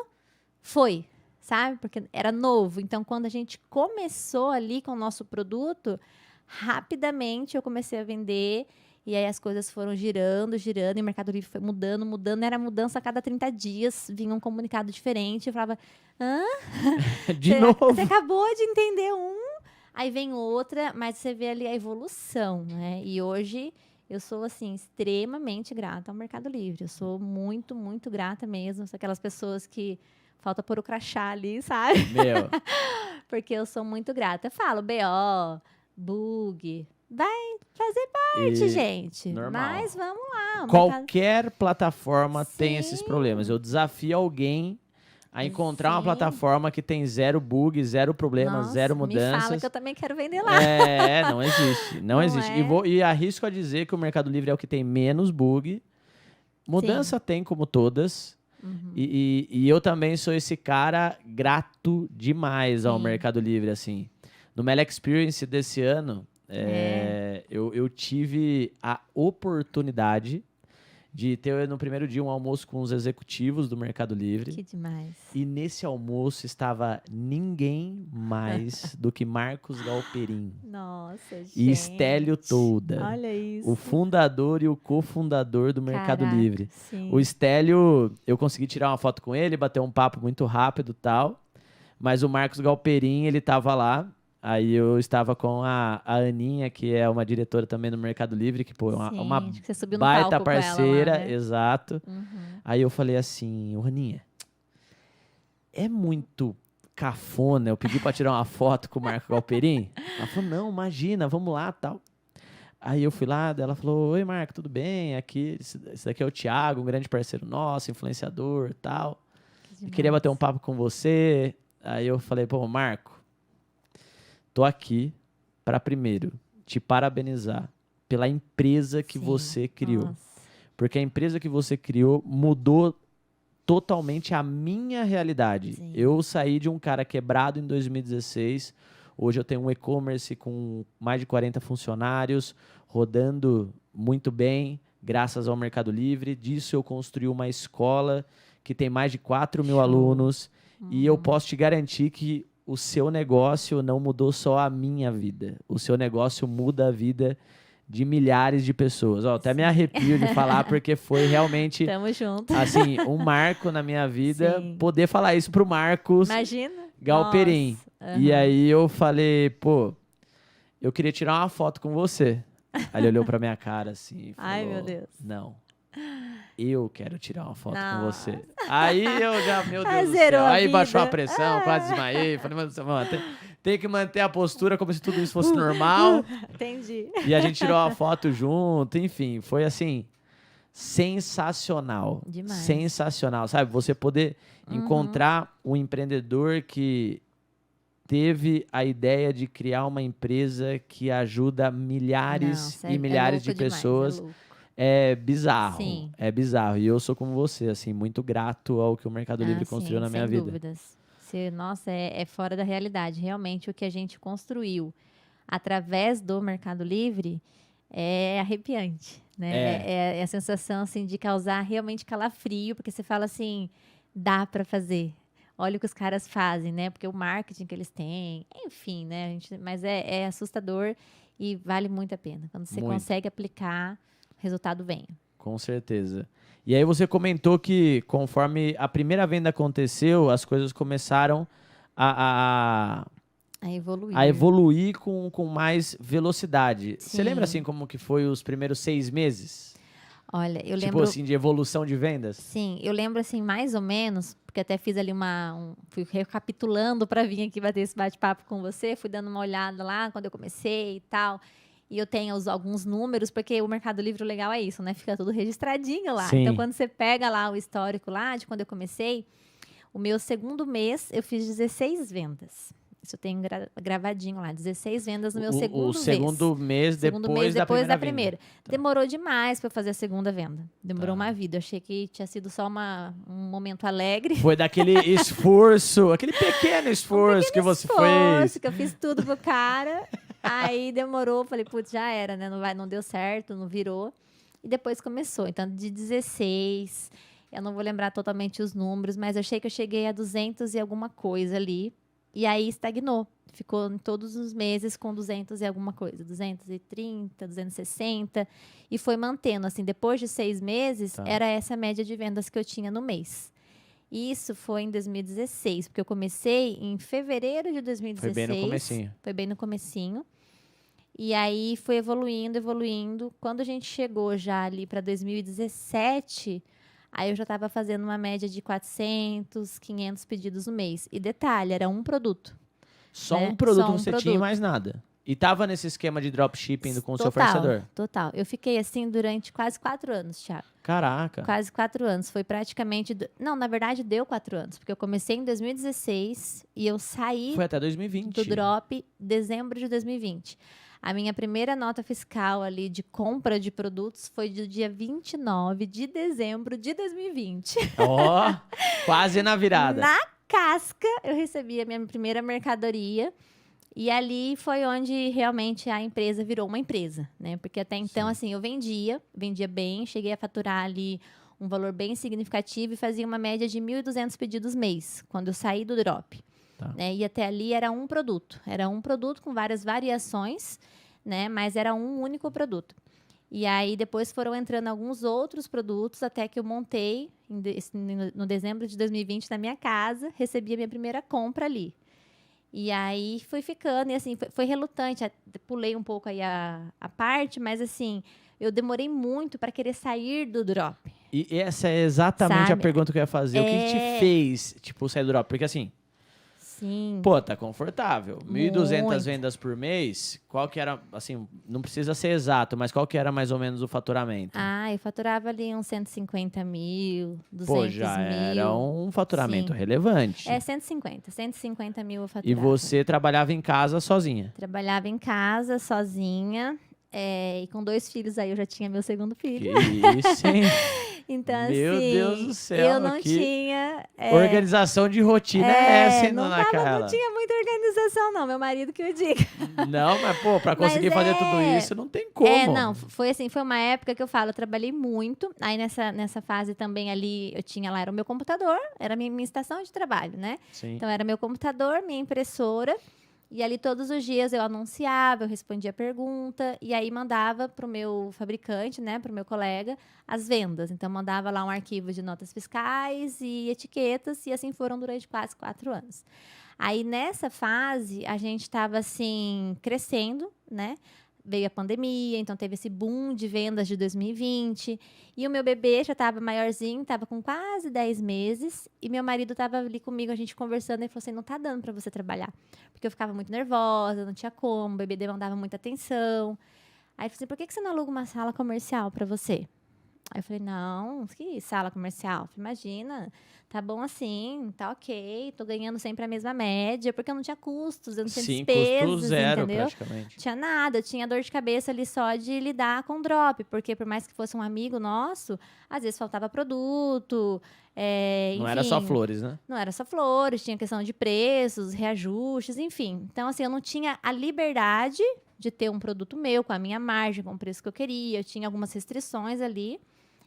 foi, sabe? Porque era novo. Então, quando a gente começou ali com o nosso produto, rapidamente eu comecei a vender. E aí as coisas foram girando, girando, e o Mercado Livre foi mudando, mudando. Era mudança a cada 30 dias, vinha um comunicado diferente. Eu falava, De novo. você acabou de entender aí vem outra, mas você vê ali a evolução, né? E hoje eu sou, assim, extremamente grata ao Mercado Livre. Eu sou muito, muito grata mesmo. Sou aquelas pessoas que falta pôr o crachá ali, sabe? Meu. Porque eu sou muito grata. Eu falo, BO, bug, vai fazer parte, gente. normal. Mas vamos lá. o mercado- Qualquer plataforma tem esses Sim. problemas. Eu desafio alguém a encontrar uma Sim. plataforma que tem zero bug, zero problema, Nossa, zero me fala mudanças. que eu também quero vender lá. Não existe. Não, Não existe. é? E arrisco a dizer que o Mercado Livre é o que tem menos bug. Mudança tem, como todas. Uhum. E eu também sou esse cara grato demais ao Sim. Mercado Livre, assim. No Meli Experience desse ano, eu tive a oportunidade de ter no primeiro dia um almoço com os executivos do Mercado Livre. Que demais. E nesse almoço estava ninguém mais do que Marcos Galperin Nossa, gente. e Estélio Tolda, Olha isso. o fundador e o cofundador do Mercado Caraca, Livre. Sim. O Estélio, eu consegui tirar uma foto com ele, bater um papo muito rápido e tal, mas o Marcos Galperin, ele estava lá. Aí eu estava com a Aninha, que é uma diretora também no Mercado Livre, que pô, é Sim, uma acho que você subiu no baita palco com ela parceira, lá, né? exato. Uhum. Aí eu falei assim, ô Aninha, é muito cafona eu pedi pra tirar uma foto com o Marco Galperin? Ela falou, não, imagina, vamos lá, tal. Aí eu fui lá, daí ela falou, oi Marco, tudo bem? Aqui, esse daqui é o Thiago, um grande parceiro nosso, influenciador, tal. Eu queria bater um papo com você. Aí eu falei, pô, Marco, tô aqui para primeiro te parabenizar pela empresa que Sim. você criou. Nossa. Porque a empresa que você criou mudou totalmente a minha realidade. Sim. Eu saí de um cara quebrado em 2016. Hoje eu tenho um e-commerce com mais de 40 funcionários, rodando muito bem, graças ao Mercado Livre. Disso eu construí uma escola que tem mais de 4 mil Show. alunos. E eu posso te garantir que o seu negócio não mudou só a minha vida. O seu negócio muda a vida de milhares de pessoas. Ó, até me arrepio de falar, porque foi realmente, Tamo junto. assim, um marco na minha vida Sim. poder falar isso pro Marcos Imagina. Galperin. Nossa. E Aham. aí eu falei, pô, eu queria tirar uma foto com você. Aí ele olhou pra minha cara assim e falou, Ai, meu Deus. não, eu quero tirar uma foto com Nossa. você. Aí eu já, meu Deus do Zerou céu, a aí baixou a vida. pressão, quase desmaiei. Falei, mano, tem que manter a postura como se tudo isso fosse normal. Entendi. E a gente tirou uma foto junto, enfim, foi assim, sensacional. Demais. Sensacional, sabe? Você poder encontrar um empreendedor que teve a ideia de criar uma empresa que ajuda milhares Não, e milhares de louco demais, pessoas. louco. É bizarro. Sim. É bizarro. E eu sou como você, assim, muito grato ao que o Mercado Livre Ah, construiu sim, na minha sem vida. dúvidas. Nossa, é fora da realidade. Realmente, o que a gente construiu através do Mercado Livre é arrepiante, né? É a sensação, assim, de causar realmente calafrio, porque você fala assim, dá para fazer. Olha o que os caras fazem, né? Porque o marketing que eles têm, enfim, né? Mas é assustador e vale muito a pena. Quando você Muito. consegue aplicar, o resultado vem. Com certeza. E aí você comentou que conforme a primeira venda aconteceu, as coisas começaram a, a evoluir com mais velocidade. Você lembra assim como que foi os primeiros 6 meses? Olha, eu Tipo lembro... assim, de evolução de vendas? Sim, eu lembro assim, mais ou menos, porque até fiz ali fui recapitulando para vir aqui bater esse bate-papo com você, fui dando uma olhada lá quando eu comecei e tal. E eu tenho alguns números, porque o Mercado Livre, o legal é isso, né? Fica tudo registradinho lá. Sim. Então, quando você pega lá o histórico lá, de quando eu comecei, o meu segundo mês, eu fiz 16 vendas. Isso eu tenho gravadinho lá, 16 vendas no meu segundo mês. O segundo mês depois da primeira. Tá. Demorou demais para eu fazer a segunda venda. Demorou uma vida. Eu achei que tinha sido só um momento alegre. Foi daquele esforço, aquele pequeno esforço que você fez. Que eu fiz tudo pro cara. Aí demorou, falei, putz, já era, né? Não deu certo, não virou. E depois começou. Então, de 16, eu não vou lembrar totalmente os números, mas eu achei que eu cheguei a 200 e alguma coisa ali. E aí estagnou. Ficou em todos os meses com 200 e alguma coisa. 230, 260. E foi mantendo. Assim, depois de 6 meses, era essa média de vendas que eu tinha no mês. Isso foi em 2016, porque eu comecei em fevereiro de 2016. Foi bem no comecinho. Foi bem no comecinho. E aí foi evoluindo. Quando a gente chegou já ali para 2017... Aí eu já estava fazendo uma média de 400, 500 pedidos no mês. E detalhe, era um produto. Só né? um produto Só um você produto. tinha e mais nada. E tava nesse esquema de dropshipping com o seu Total, fornecedor? Total. Eu fiquei assim durante quase 4 anos, Thiago. Caraca. Quase 4 anos. Foi praticamente... Não, na verdade, deu 4 anos. Porque eu comecei em 2016 e eu saí Foi até 2020. do drop em dezembro de 2020. A minha primeira nota fiscal ali de compra de produtos foi do dia 29 de dezembro de 2020. Ó, quase na virada. Na casca, eu recebi a minha primeira mercadoria. E ali foi onde realmente a empresa virou uma empresa, né? Porque até então, assim, eu vendia bem, cheguei a faturar ali um valor bem significativo e fazia uma média de 1.200 pedidos mês, quando eu saí do drop. Tá. Né? E até ali era um produto com várias variações, né? Mas era um único produto. E aí depois foram entrando alguns outros produtos até que eu montei no dezembro de 2020 na minha casa, recebi a minha primeira compra ali. E aí foi ficando, e assim, foi relutante, pulei um pouco aí a parte, mas assim, eu demorei muito para querer sair do drop. E essa é exatamente a pergunta que eu ia fazer. O que te fez, tipo, sair do drop? Porque assim, sim, pô, tá confortável. 1.200 Muito. vendas por mês, qual que era, assim, não precisa ser exato, mas qual que era mais ou menos o faturamento? eu faturava ali uns 150 mil, 200 Pô, já mil. era um faturamento Sim. relevante. 150 mil eu E faturava. você trabalhava em casa sozinha? Trabalhava em casa, sozinha, e com 2 filhos aí, eu já tinha meu segundo filho. Que isso, hein? Então, Meu assim, Deus do céu, eu não que tinha... organização de rotina é essa, hein, dona Carla? Não tinha muita organização, não. Meu marido que eu diga. Não, mas, pô, pra conseguir fazer tudo isso, não tem como. Não, foi assim, foi uma época que eu falo, eu trabalhei muito. Aí nessa fase também ali, eu tinha lá, era o meu computador, era a minha estação de trabalho, né? Sim. Então, era meu computador, minha impressora. E ali, todos os dias, eu anunciava, eu respondia a pergunta. E aí, mandava para o meu fabricante, né? Para o meu colega, as vendas. Então, mandava lá um arquivo de notas fiscais e etiquetas. E assim foram durante quase 4 anos. Aí, nessa fase, a gente estava, assim, crescendo, né? Veio a pandemia, então teve esse boom de vendas de 2020. E o meu bebê já estava maiorzinho, estava com quase 10 meses. E meu marido estava ali comigo, a gente conversando. E falou assim, não tá dando para você trabalhar. Porque eu ficava muito nervosa, não tinha como. O bebê demandava muita atenção. Aí eu falei assim, por que você não aluga uma sala comercial para você? Aí eu falei, não, que sala comercial? Eu falei, imagina, tá bom assim, tá ok, tô ganhando sempre a mesma média, porque eu não tinha custos, eu não tinha despesas, custo zero, entendeu? praticamente. Tinha nada, eu tinha dor de cabeça ali só de lidar com drop, porque por mais que fosse um amigo nosso, às vezes faltava produto, Não era só enfim, flores, né? não era só flores, tinha questão de preços, reajustes, enfim. Então, assim, eu não tinha a liberdade de ter um produto meu, com a minha margem, com o preço que eu queria, eu tinha algumas restrições ali.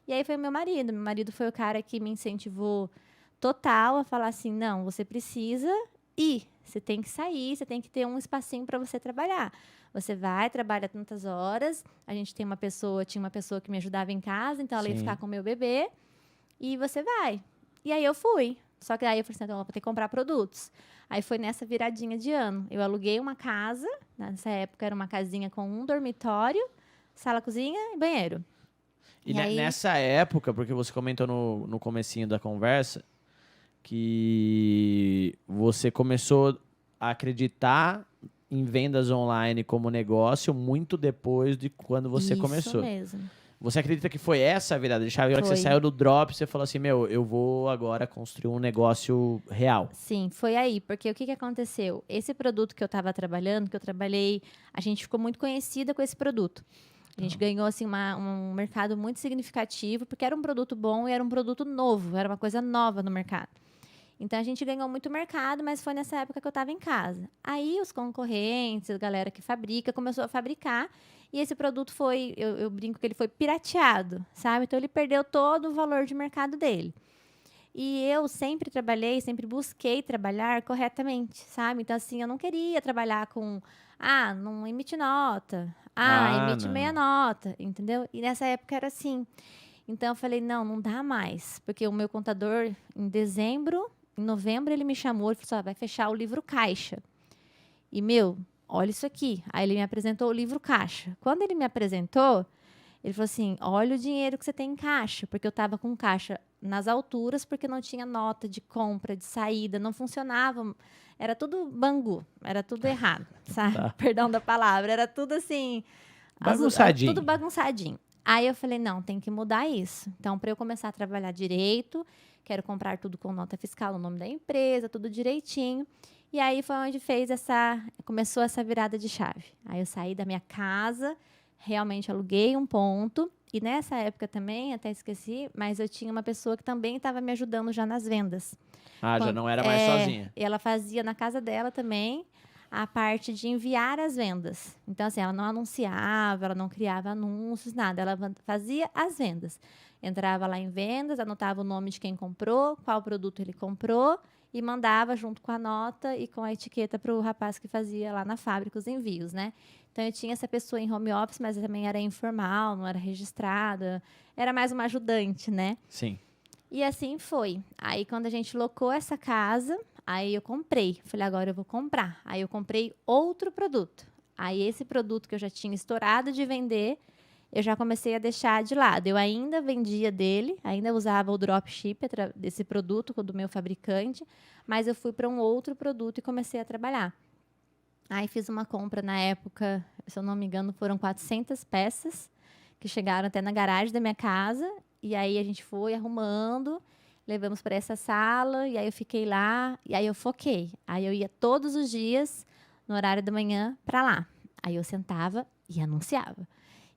E aí foi o meu marido. Meu marido foi o cara que me incentivou total a falar assim, não, você precisa ir. Você tem que sair, você tem que ter um espacinho para você trabalhar. Você vai, trabalha tantas horas. A gente tinha uma pessoa que me ajudava em casa, então ela ia Sim. ficar com o meu bebê. e você vai. E aí eu fui. Só que aí eu falei assim, então eu vou ter que comprar produtos. Aí foi nessa viradinha de ano. Eu aluguei uma casa, nessa época era uma casinha com um dormitório, sala, cozinha e banheiro. E E aí- nessa época, porque você comentou no comecinho da conversa, que você começou a acreditar em vendas online como negócio muito depois de quando você Isso começou. mesmo. Você acredita que foi essa a virada de chave? A hora que você Foi. saiu do drop, você falou assim, meu, eu vou agora construir um negócio real. Sim, foi aí, porque o que aconteceu? Esse produto que eu estava trabalhando, que eu trabalhei, a gente ficou muito conhecida com esse produto. A gente ganhou assim um mercado muito significativo, porque era um produto bom e era um produto novo, era uma coisa nova no mercado. Então a gente ganhou muito mercado, mas foi nessa época que eu estava em casa. Aí os concorrentes, a galera que fabrica, começou a fabricar e esse produto foi, eu brinco que ele foi pirateado, sabe? Então ele perdeu todo o valor de mercado dele. E eu sempre trabalhei, sempre busquei trabalhar corretamente, sabe? Então, assim, eu não queria trabalhar com, não emite nota, emite não. meia nota, entendeu? E nessa época era assim. Então, eu falei, não dá mais. Porque o meu contador, em novembro, ele me chamou e falou assim, vai fechar o livro caixa. E, olha isso aqui. Aí ele me apresentou o livro caixa. Quando ele me apresentou, ele falou assim, olha o dinheiro que você tem em caixa. Porque eu estava com caixa nas alturas, porque não tinha nota de compra, de saída, não funcionava. Era tudo bangu, era tudo errado, sabe? Tá. Perdão da palavra. Era tudo assim... Bagunçadinho. Tudo bagunçadinho. Aí eu falei, não, tem que mudar isso. Então, para eu começar a trabalhar direito, quero comprar tudo com nota fiscal, o nome da empresa, tudo direitinho. E aí foi onde começou essa virada de chave. Aí eu saí da minha casa, realmente aluguei um ponto. E nessa época também, até esqueci, mas eu tinha uma pessoa que também estava me ajudando já nas vendas. Já não era mais sozinha. E ela fazia na casa dela também a parte de enviar as vendas. Então, assim, ela não anunciava, ela não criava anúncios, nada. Ela fazia as vendas. Entrava lá em vendas, anotava o nome de quem comprou, qual produto ele comprou e mandava junto com a nota e com a etiqueta para o rapaz que fazia lá na fábrica os envios, né? Então, eu tinha essa pessoa em home office, mas também era informal, não era registrada. Era mais uma ajudante, né? Sim. E assim foi. Aí, quando a gente locou essa casa, aí eu comprei. Falei, agora eu vou comprar. Aí eu comprei outro produto. Aí esse produto que eu já tinha estourado de vender, eu já comecei a deixar de lado. Eu ainda vendia dele, ainda usava o dropship desse produto do meu fabricante, mas eu fui para um outro produto e comecei a trabalhar. Aí fiz uma compra na época, se eu não me engano, foram 400 peças que chegaram até na garagem da minha casa. E aí a gente foi arrumando, levamos para essa sala, e aí eu fiquei lá, e aí eu foquei. Aí eu ia todos os dias, no horário da manhã, para lá. Aí eu sentava e anunciava.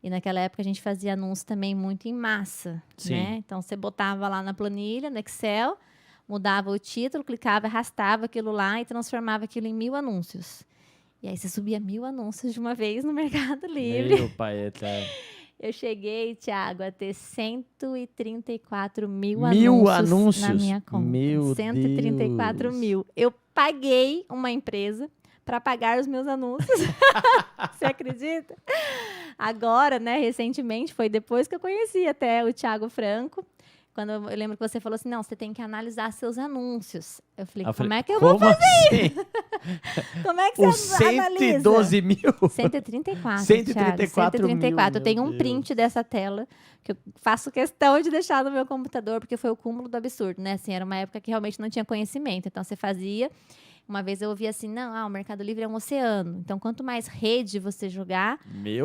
E naquela época a gente fazia anúncio também muito em massa, Sim. né? Então você botava lá na planilha, no Excel, mudava o título, clicava, arrastava aquilo lá e transformava aquilo em 1000 anúncios. E aí você subia 1000 anúncios de uma vez no Mercado Livre. Meu pai eterno. Eu cheguei, Thiago, a ter 134 mil 1000 anúncios na anúncios? minha conta. Meu 134 Deus. mil. Eu paguei uma empresa para pagar os meus anúncios. Você acredita? Agora, né, recentemente, foi depois que eu conheci até o Thiago Franco. Quando eu lembro que você falou assim, não, você tem que analisar seus anúncios. Eu falei, como é que eu vou fazer? Assim? Como é que Os você analisa? 112 mil? 134, 134 Thiago, 134. mil, Eu tenho meu um print dessa tela que eu faço questão de deixar no meu computador, porque foi o cúmulo do absurdo, né? Assim, era uma época que realmente não tinha conhecimento. Então, você fazia... Uma vez eu ouvi assim, não, o Mercado Livre é um oceano. Então, quanto mais rede você jogar,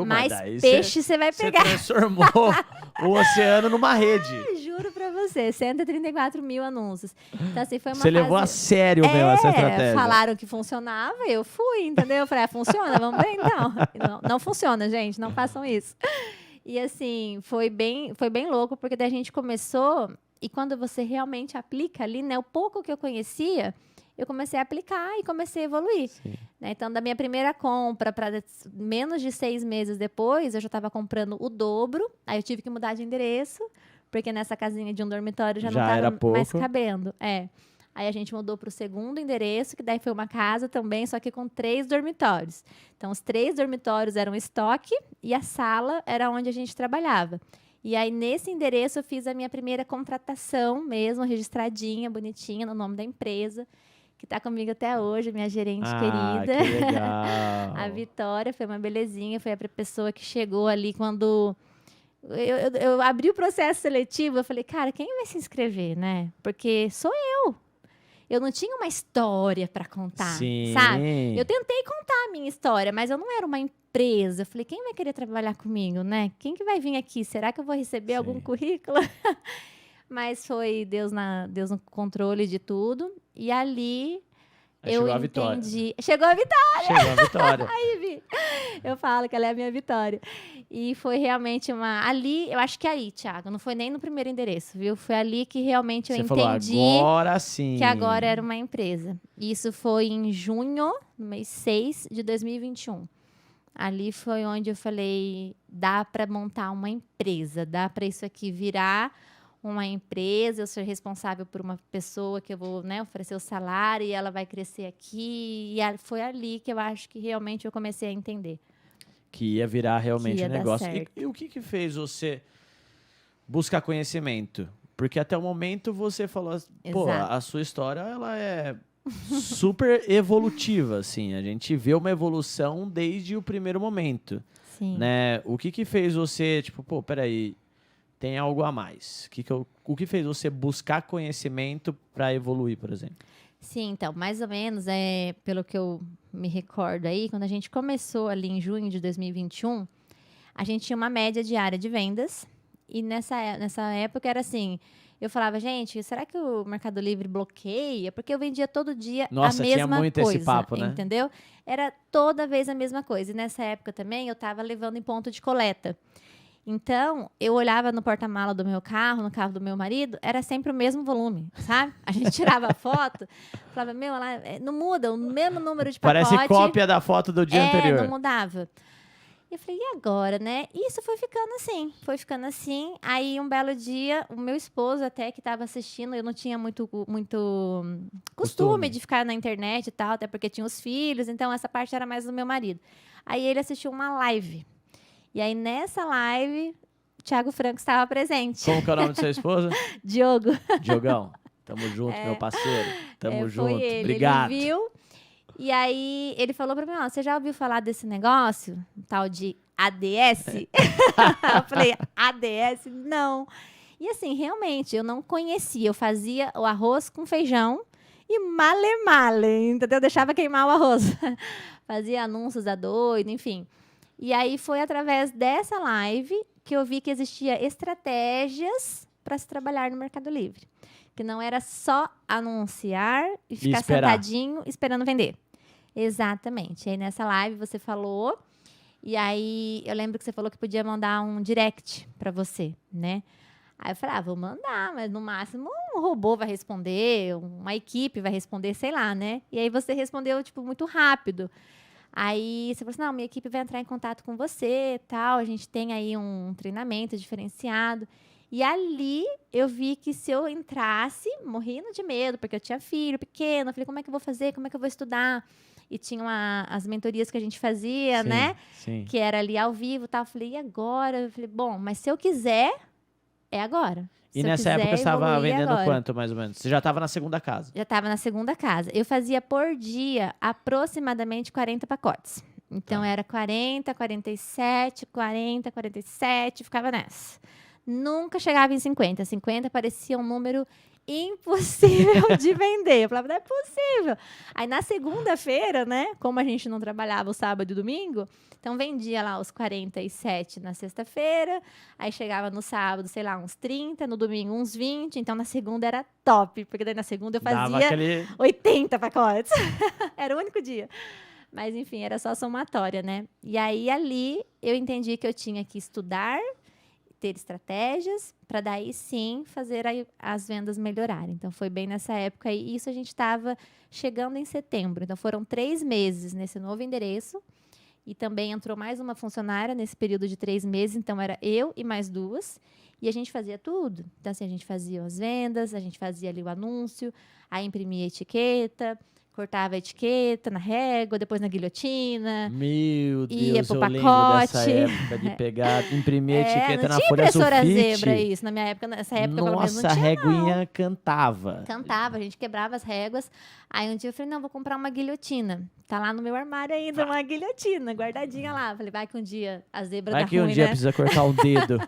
mais daí peixe você vai Você pegar. transformou o oceano numa rede. Juro pra você, 134 mil anúncios. Então, assim, foi uma Você levou a fase... sério mesmo essa estratégia. Falaram que funcionava, eu fui, entendeu? Eu falei, funciona, vamos ver então. Não funciona, gente, não façam isso. E assim, foi bem louco, porque daí a gente começou, e quando você realmente aplica ali, né, o pouco que eu conhecia, eu comecei a aplicar e comecei a evoluir. Né? Então, da minha primeira compra para menos de 6 meses depois, eu já estava comprando o dobro, aí eu tive que mudar de endereço, porque nessa casinha de um dormitório já não estava mais cabendo. Aí a gente mudou para o segundo endereço, que daí foi uma casa também, só que com 3 dormitórios. Então, os 3 dormitórios eram estoque e a sala era onde a gente trabalhava. E aí, nesse endereço, eu fiz a minha primeira contratação mesmo, registradinha, bonitinha, no nome da empresa, que está comigo até hoje, minha gerente querida. Que legal. A Vitória foi uma belezinha, foi a pessoa que chegou ali quando eu abri o processo seletivo. Eu falei, cara, quem vai se inscrever, né? Porque sou eu. Eu não tinha uma história para contar, Sim. sabe? Eu tentei contar a minha história, mas eu não era uma empresa. Eu falei, quem vai querer trabalhar comigo, né? Quem que vai vir aqui? Será que eu vou receber algum currículo? Mas foi Deus no controle de tudo. E ali Aí eu chegou a Vitória. entendi. Chegou a Vitória! Chegou a Vitória. Aí, Vi. Eu falo que ela é a minha vitória. E foi realmente ali, eu acho que aí, Thiago, não foi nem no primeiro endereço, viu? Foi ali que realmente eu Você entendi falou, agora sim. que agora era uma empresa. Isso foi em junho, no mês 6 de 2021. Ali foi onde eu falei, dá para montar uma empresa, dá para isso aqui virar uma empresa, eu ser responsável por uma pessoa que eu vou, né, oferecer o salário e ela vai crescer aqui. E foi ali que eu acho que realmente eu comecei a entender. Que ia virar realmente Que ia um dar negócio. certo. E o que fez você buscar conhecimento? Porque até o momento você falou, pô, Exato. a sua história ela é super evolutiva, assim. A gente vê uma evolução desde o primeiro momento, Sim. né? O que fez você, tipo, pô, peraí, tem algo a mais? O que fez você buscar conhecimento para evoluir, por exemplo? Sim, então, mais ou menos, pelo que eu me recordo aí, quando a gente começou ali em junho de 2021, a gente tinha uma média diária de vendas. E nessa época era assim, eu falava, gente, será que o Mercado Livre bloqueia? Porque eu vendia todo dia Nossa, a mesma tinha muito coisa, esse papo, né? entendeu? Era toda vez a mesma coisa. E nessa época também eu estava levando em ponto de coleta. Então, eu olhava no porta-mala do meu carro, no carro do meu marido, era sempre o mesmo volume, sabe? A gente tirava a foto, falava, meu, lá, não muda, o mesmo número de pacote. Parece cópia da foto do dia anterior. Não mudava. E eu falei, e agora, né? E isso foi ficando assim. Aí, um belo dia, o meu esposo até que estava assistindo, eu não tinha muito costume de ficar na internet e tal, até porque tinha os filhos, então essa parte era mais do meu marido. Aí ele assistiu uma live. E aí, nessa live, o Thiago Franco estava presente. Como que é o nome de sua esposa? Diogo. Diogão, tamo junto, meu parceiro. Tamo junto. Foi ele. Obrigado. Ele viu. E aí, ele falou pra mim, você já ouviu falar desse negócio? Tal de ADS? Eu falei, ADS? Não. E assim, realmente, eu não conhecia. Eu fazia o arroz com feijão e male, entendeu? Eu deixava queimar o arroz. Fazia anúncios a doido, enfim. E aí foi através dessa live que eu vi que existia estratégias para se trabalhar no Mercado Livre. Que não era só anunciar e ficar sentadinho esperando vender. Exatamente. E aí nessa live você falou, e aí eu lembro que você falou que podia mandar um direct para você, né? Aí eu falei, vou mandar, mas no máximo um robô vai responder, uma equipe vai responder, sei lá, né? E aí você respondeu, tipo, muito rápido. Aí você falou assim, não, minha equipe vai entrar em contato com você, tal, a gente tem aí um treinamento diferenciado. E ali eu vi que se eu entrasse, morrendo de medo, porque eu tinha filho pequeno, eu falei, como é que eu vou fazer, como é que eu vou estudar? E tinham as mentorias que a gente fazia, sim, né? Sim. Que era ali ao vivo, tal. Eu falei, e agora? Eu falei, bom, mas se eu quiser, é agora. E nessa época você estava vendendo quanto, mais ou menos? Você já estava na segunda casa? Já estava na segunda casa. Eu fazia por dia aproximadamente 40 pacotes. Então, era 40, 47, 40, 47, ficava nessa. Nunca chegava em 50. 50 parecia um número impossível de vender. Eu falava, não é possível. Aí, na segunda-feira, né, como a gente não trabalhava o sábado e domingo, então vendia lá os 47 na sexta-feira, aí chegava no sábado, sei lá, uns 30, no domingo uns 20, então na segunda era top, porque daí na segunda eu fazia 80 pacotes. Era o único dia. Mas, enfim, era só somatória, né? E aí, ali, eu entendi que eu tinha que estudar, ter estratégias, para daí, sim, fazer as vendas melhorarem. Então, foi bem nessa época. E isso a gente estava chegando em setembro. Então, foram 3 meses nesse novo endereço. E também entrou mais uma funcionária nesse período de 3 meses. Então, era eu e mais 2. E a gente fazia tudo. Então, assim, a gente fazia as vendas, a gente fazia ali o anúncio, aí imprimia a etiqueta, cortava a etiqueta na régua, depois na guilhotina. Meu Ia Deus, pro eu lembro dessa pacote. época de pegar, imprimir a etiqueta não na tinha folha impressora sulfite. zebra isso. Na minha época, nessa época, pelo menos, Nossa, não a tinha, reguinha cantava. Cantava, a gente quebrava as réguas. Aí um dia eu falei, não, vou comprar uma guilhotina. Tá lá no meu armário ainda, uma guilhotina, guardadinha lá. Falei, vai que um dia a zebra Vai dá que um ruim, dia né? precisa cortar um dedo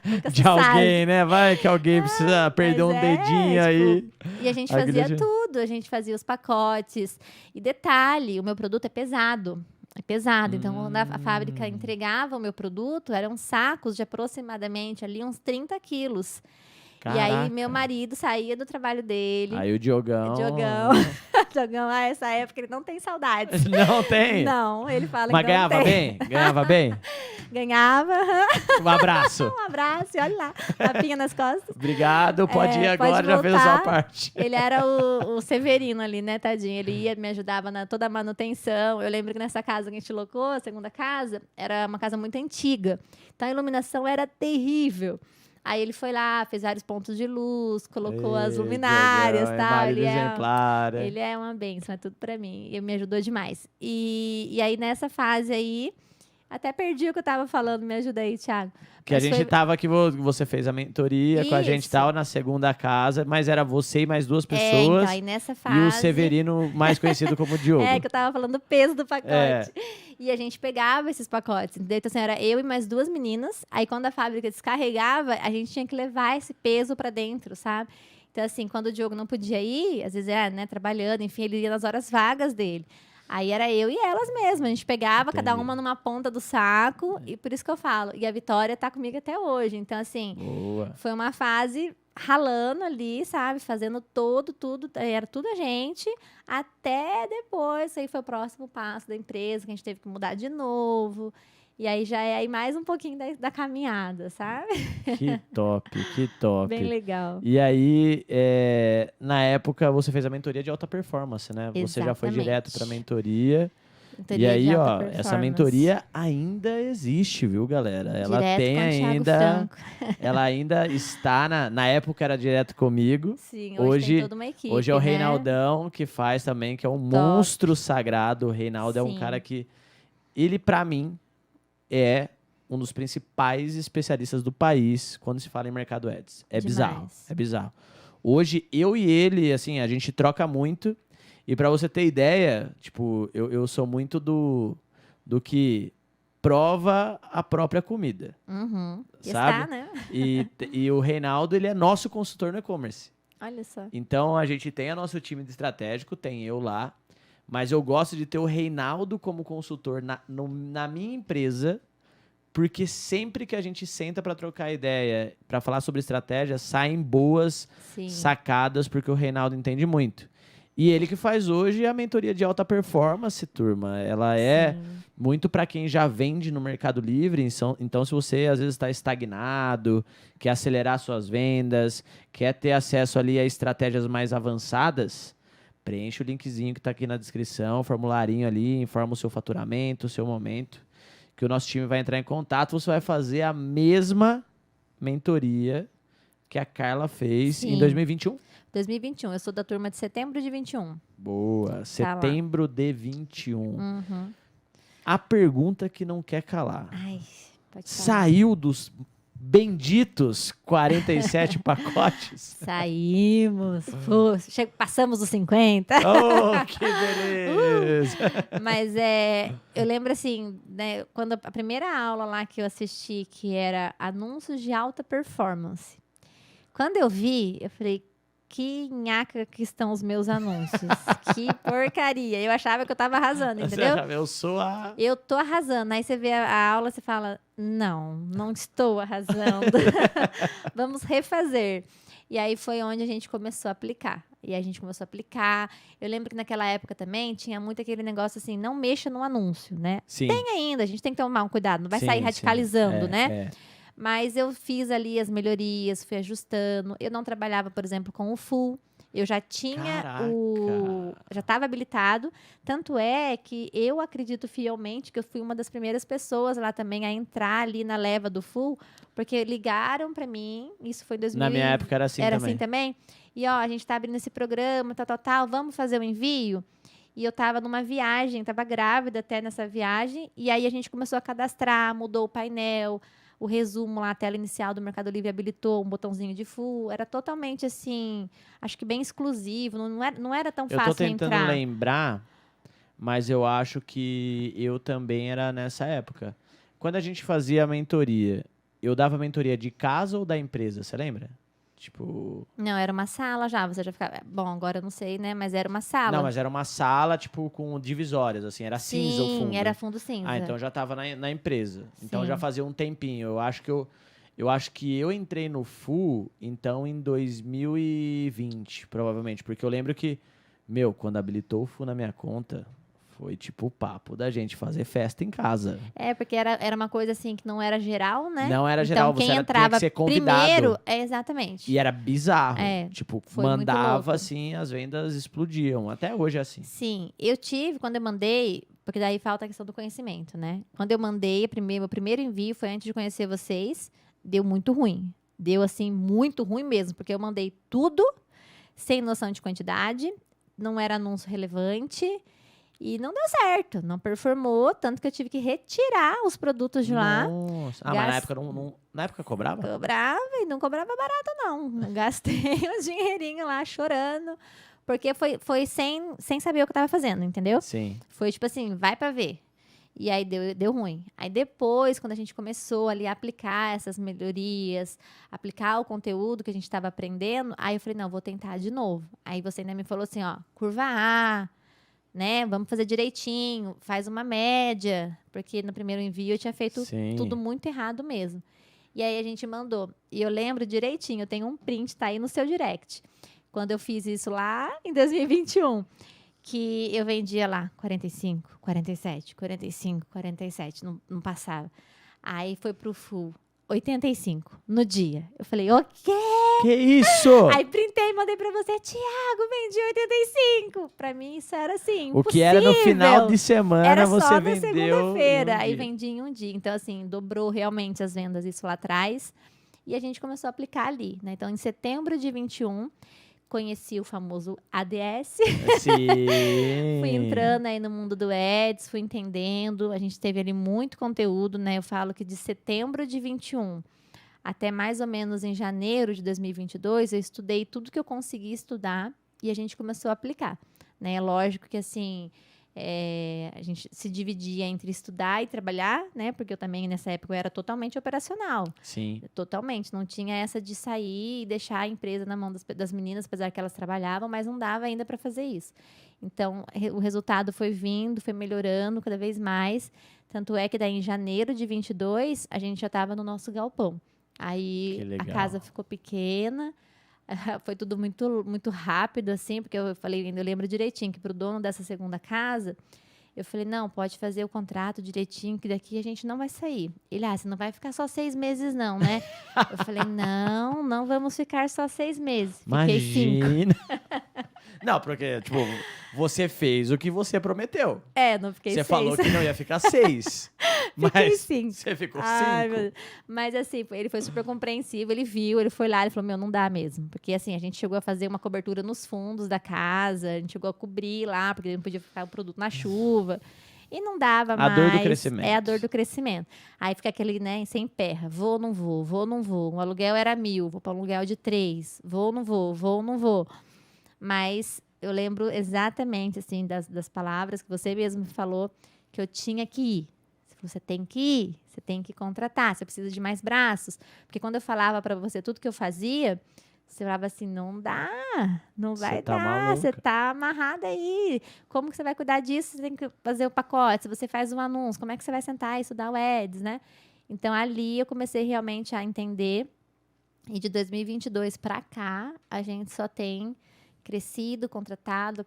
Nunca se de sabe. alguém, né? Vai que alguém precisa perder Mas um dedinho aí. E a gente A fazia guilhotina. tudo, a gente fazia os pacotes. E detalhe, o meu produto é pesado. É pesado. Então, quando a fábrica entregava o meu produto, eram sacos de aproximadamente ali uns 30 quilos. E aí, Caraca. meu marido saía do trabalho dele. Aí o Diogão... Diogão. Diogão, essa época, ele não tem saudades. Não tem? Não, ele fala Mas que não ganhava tem. bem? Ganhava bem? Ganhava. Um abraço. Um abraço, e olha lá. Tapinha nas costas. Obrigado, pode ir pode agora, já fez a sua voltar. parte. Ele era o Severino ali, né, tadinho? Ele ia, me ajudava na toda a manutenção. Eu lembro que nessa casa que a gente locou, a segunda casa, era uma casa muito antiga. Então a iluminação era terrível. Aí ele foi lá, fez vários pontos de luz, colocou as Ei, luminárias e Diogão, tal. marido exemplar, né? Ele é uma bênção, é tudo pra mim. Ele me ajudou demais. E aí, nessa fase aí, até perdi o que eu tava falando. Me ajuda aí, Thiago. Que a Mas gente foi- tava aqui, você fez a mentoria com a gente e Isso. tal, na segunda casa, mas era você e mais duas então, pessoas. aí nessa fase... E o Severino, mais conhecido como Diogo. É, que eu tava falando do peso do pacote. É. E a gente pegava esses pacotes. Entendeu? Então, assim, era eu e mais duas meninas. Aí, quando a fábrica descarregava, a gente tinha que levar esse peso pra dentro, sabe? Então, assim, quando o Diogo não podia ir, às vezes era, né, trabalhando, enfim, ele ia nas horas vagas dele. Aí era eu e elas mesmas. A gente pegava cada Entendi. uma numa ponta do saco. E por isso que eu falo. E a Vitória tá comigo até hoje. Então, assim, Boa. foi uma fase ralando ali, sabe? Fazendo tudo, era tudo a gente, até depois, aí foi o próximo passo da empresa, que a gente teve que mudar de novo. E aí já é aí mais um pouquinho da caminhada, sabe? Que top, que top. Bem legal. E aí, na época, você fez a mentoria de alta performance, né? Você já foi Exatamente. direto pra mentoria. Mentoria E aí, de alta ó, essa performance. mentoria ainda existe, viu, galera? Ela Direto tem com o Thiago ainda. Franco. Ela ainda está na época era direto comigo. Sim, Hoje- tem toda uma equipe, Hoje é o né? Reinaldão que faz também, que é um monstro sagrado. O Reinaldo é um Sim. cara que ele pra mim é um dos principais especialistas do país quando se fala em mercado ads. É bizarro, Demais. é bizarro. Hoje eu e ele, assim, a gente troca muito. E pra você ter ideia, tipo, eu sou muito do que prova a própria comida. Uhum. E Sabe? está, né? E o Reinaldo, ele é nosso consultor no e-commerce. Olha só. Então, a gente tem o nosso time de estratégico, tem eu lá, mas eu gosto de ter o Reinaldo como consultor na minha empresa, porque sempre que a gente senta para trocar ideia, para falar sobre estratégia, saem boas Sim. sacadas, porque o Reinaldo entende muito. E ele que faz hoje a mentoria de alta performance, turma. Ela é Sim. muito para quem já vende no Mercado Livre. Então, se você às vezes está estagnado, quer acelerar suas vendas, quer ter acesso ali a estratégias mais avançadas, preenche o linkzinho que está aqui na descrição, formularinho ali, informa o seu faturamento, o seu momento, que o nosso time vai entrar em contato. Você vai fazer a mesma mentoria que a Carla fez em Sim. 2021. 2021. Eu sou da turma de setembro de 21. Boa, Tá lá. setembro de 21. Uhum. A pergunta que não quer calar. Ai, pode falar. Saiu dos benditos 47 pacotes? Saímos. Pô, passamos os 50. Oh, que beleza! Mas eu lembro assim, né, quando a primeira aula lá que eu assisti, que era anúncios de alta performance. Quando eu vi, eu falei, que nhaca que estão os meus anúncios. Que porcaria. Eu achava que eu tava arrasando, entendeu? Eu sou a... Eu tô arrasando. Aí você vê a aula, você fala, não estou arrasando. Vamos refazer. E aí foi onde a gente começou a aplicar. E a gente começou a aplicar. Eu lembro que naquela época também tinha muito aquele negócio assim, não mexa no anúncio, né? Sim. Tem ainda, a gente tem que tomar um cuidado, não vai Sim, sair sim. radicalizando, É, né? é. Mas eu fiz ali as melhorias, fui ajustando. Eu não trabalhava, por exemplo, com o full. Eu já tinha já estava habilitado. Tanto é que eu acredito fielmente que eu fui uma das primeiras pessoas lá também a entrar ali na leva do full, porque ligaram para mim, isso foi em 2000. Na minha época era assim Era também. assim também? E ó, a gente tá abrindo esse programa, tal, vamos fazer o envio? E eu tava numa viagem, tava grávida até nessa viagem, e aí a gente começou a cadastrar, mudou o painel, o resumo lá, a tela inicial do Mercado Livre habilitou um botãozinho de full, era totalmente assim, acho que bem exclusivo, não era tão Eu tô fácil tentando entrar. lembrar, mas eu acho que eu também era nessa época. Quando a gente fazia a mentoria, eu dava mentoria de casa ou da empresa, você lembra? Tipo... Não, era uma sala já, você já ficava... Bom, agora eu não sei, né, mas era uma sala. Não, mas era uma sala, tipo, com divisórias, assim, era cinza o fundo. Sim, era fundo cinza. Ah, então já tava na empresa. Então Sim. já fazia um tempinho. Eu acho que eu entrei no Full, então, em 2020, provavelmente. Porque eu lembro que, quando habilitou o Full na minha conta, foi tipo o papo da gente fazer festa em casa. É, porque era uma coisa assim que não era geral, né? Não era geral, então, quem você tinha entrava que ser convidado. primeiro, exatamente. E era bizarro. É, Tipo, foi muito mandava louco. assim, as vendas explodiam. Até hoje é assim. Sim, eu tive, quando eu mandei, porque daí falta a questão do conhecimento, né? Quando eu mandei, meu primeiro envio foi antes de conhecer vocês, deu muito ruim. Deu, assim, muito ruim mesmo, porque eu mandei tudo sem noção de quantidade, não era anúncio relevante e não deu certo, não performou, tanto que eu tive que retirar os produtos de lá. Nossa. Ah, mas na época na época cobrava? Cobrava e não cobrava barato, não. Gastei um dinheirinho lá chorando, porque foi sem saber o que eu tava fazendo, entendeu? Sim. Foi tipo assim, vai pra ver. E aí deu ruim. Aí depois, quando a gente começou ali a aplicar essas melhorias, aplicar o conteúdo que a gente estava aprendendo, aí eu falei, não, vou tentar de novo. Aí você ainda me falou assim, ó, curva A, né? Vamos fazer direitinho, faz uma média, porque no primeiro envio eu tinha feito Sim. tudo muito errado mesmo. E aí a gente mandou. E eu lembro direitinho, eu tenho um print, tá aí no seu direct. Quando eu fiz isso lá em 2021, que eu vendia lá 45, 47, 45, 47, não passava. Aí foi pro full 85 no dia. Eu falei, o quê? Que isso? Aí printei e mandei pra você, Thiago, vendi 85. Pra mim isso era assim, O que era no final de semana, era você só na vendeu segunda-feira. em um Aí dia. vendi em um dia. Então, assim, dobrou realmente as vendas isso lá atrás. E a gente começou a aplicar ali, né? Então, em setembro de 21, conheci o famoso ADS. Sim. Fui entrando aí no mundo do Ads, fui entendendo. A gente teve ali muito conteúdo, né? Eu falo que de setembro de 21 até mais ou menos em janeiro de 2022, eu estudei tudo que eu consegui estudar e a gente começou a aplicar, né? Lógico que, assim, a gente se dividia entre estudar e trabalhar, né? Porque eu também, nessa época, eu era totalmente operacional. Sim. Totalmente. Não tinha essa de sair e deixar a empresa na mão das meninas, apesar que elas trabalhavam, mas não dava ainda para fazer isso. Então, o resultado foi vindo, foi melhorando cada vez mais. Tanto é que daí, em janeiro de 22, a gente já estava no nosso galpão. Aí, a casa ficou pequena. Foi tudo muito, muito rápido, assim, porque eu lembro direitinho que para o dono dessa segunda casa, eu falei, não, pode fazer o contrato direitinho, que daqui a gente não vai sair. Ele, você não vai ficar só 6 meses, não, né? Eu falei, não vamos ficar só 6 meses. Fiquei 5. Imagina. Não, porque, tipo, você fez o que você prometeu. Não fiquei 6. Você falou que não ia ficar 6. Fiquei Mas 5. você ficou 5. Mas assim, ele foi super compreensivo, ele viu, ele foi lá, ele falou, não dá mesmo. Porque assim, a gente chegou a fazer uma cobertura nos fundos da casa, a gente chegou a cobrir lá, porque não podia ficar o produto na chuva. E não dava mais. A dor do crescimento. É a dor do crescimento. Aí fica aquele, né, sem perra. Vou, não vou, vou, não vou. O aluguel era 1.000, vou para um aluguel de 3. Vou, não vou, vou, não vou. Mas eu lembro exatamente, assim, das palavras que você mesmo falou, que eu tinha que ir. Você tem que ir, você tem que contratar, você precisa de mais braços. Porque quando eu falava para você tudo que eu fazia, você falava assim, não dá, não vai dar, você tá amarrada aí. Como que você vai cuidar disso? Você tem que fazer o pacote, se você faz um anúncio, como é que você vai sentar e estudar o Ads, né? Então, ali eu comecei realmente a entender. E de 2022 para cá, a gente só tem crescido, contratado.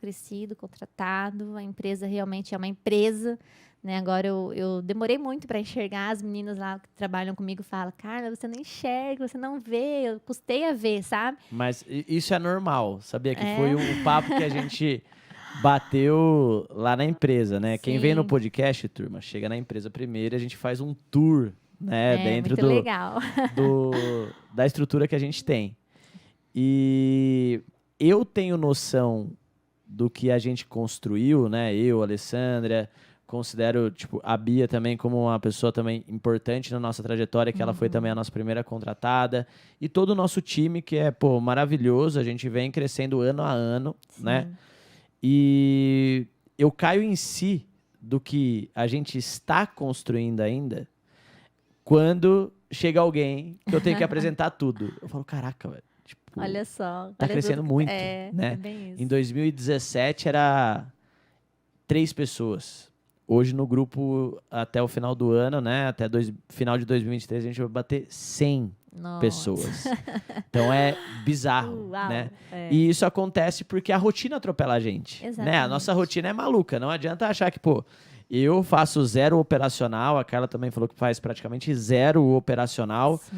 A empresa realmente é uma empresa, Né? Agora, eu demorei muito para enxergar. As meninas lá que trabalham comigo falam, Carla, você não enxerga, você não vê. Eu custei a ver, sabe? Mas isso é normal, sabia? Que É. foi um papo que a gente bateu lá na empresa, né? Quem vem no Sim. podcast, turma, chega na empresa primeiro e a gente faz um tour, né? Dentro muito legal. da estrutura que a gente tem. E eu tenho noção do que a gente construiu, né? Eu, Alessandra, considero tipo, a Bia também como uma pessoa também importante na nossa trajetória, que ela foi também a nossa primeira contratada. E todo o nosso time, que é, pô, maravilhoso. A gente vem crescendo ano a ano, né? E eu caio em si do que a gente está construindo ainda quando chega alguém que eu tenho que apresentar tudo. Eu falo, caraca, velho. Tipo, Olha só. tá olha crescendo tudo- muito, é né? bem isso. Em 2017 era 3 pessoas. Hoje no grupo, até o final do ano, né? Até final de 2023, a gente vai bater 100 Nossa. pessoas. Então é bizarro, Uau. né? É. E isso acontece porque a rotina atropela a gente. Né? A Exatamente. nossa rotina é maluca. Não adianta achar que, pô, eu faço 0 operacional. A Carla também falou que faz praticamente 0 operacional. Sim.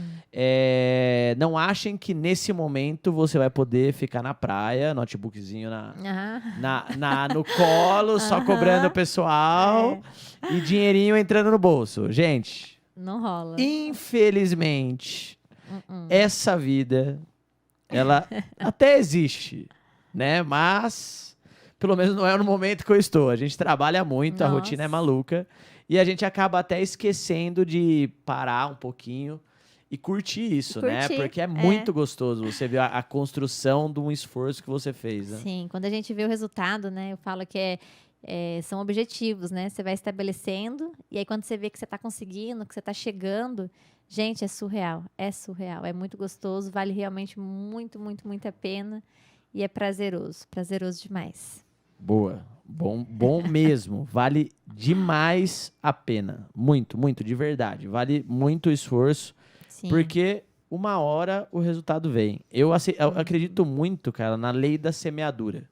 Não achem que nesse momento você vai poder ficar na praia, notebookzinho no colo, só cobrando o pessoal e dinheirinho entrando no bolso. Gente, Não rola. infelizmente, essa vida, ela até existe, né? Mas, pelo menos não é no momento que eu estou. A gente trabalha muito, a Nossa. rotina é maluca. E a gente acaba até esquecendo de parar um pouquinho e curtir isso, né? Curtir, Porque é muito gostoso você ver a construção de um esforço que você fez, né? Sim, quando a gente vê o resultado, né? Eu falo que são objetivos, né? Você vai estabelecendo e aí quando você vê que você está conseguindo, que você está chegando, gente, é surreal, é muito gostoso, vale realmente muito, muito, muito a pena e é prazeroso demais. Boa. Bom mesmo. Vale demais a pena. Muito, muito, de verdade. Vale muito o esforço. Sim. Porque uma hora o resultado vem. Eu acredito muito, cara, na lei da semeadura.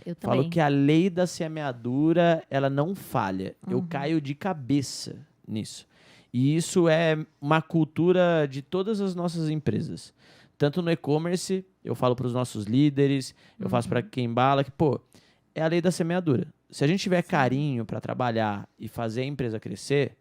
Eu também. Falo que a lei da semeadura, ela não falha. Eu caio de cabeça nisso. E isso é uma cultura de todas as nossas empresas. Tanto no e-commerce, eu falo para os nossos líderes, eu faço para quem embala, que, pô, é a lei da semeadura. Se a gente tiver carinho para trabalhar e fazer a empresa crescer,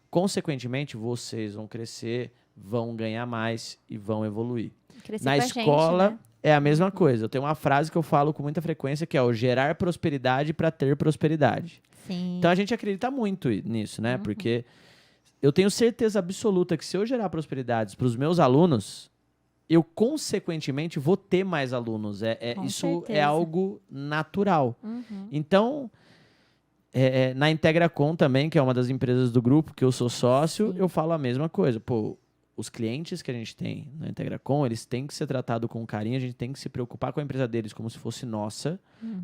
consequentemente, vocês vão crescer, vão ganhar mais e vão evoluir. Crescer Na com a escola, gente, né? é a mesma coisa. Eu tenho uma frase que eu falo com muita frequência, que é o gerar prosperidade para ter prosperidade. Sim. Então, a gente acredita muito nisso, né? Porque eu tenho certeza absoluta que se eu gerar prosperidades para os meus alunos, eu, consequentemente, vou ter mais alunos. Com Isso é certeza. algo natural. Então, na IntegraCom também, que é uma das empresas do grupo, que eu sou sócio, eu falo a mesma coisa. Pô, os clientes que a gente tem na IntegraCom, eles têm que ser tratados com carinho, a gente tem que se preocupar com a empresa deles como se fosse nossa,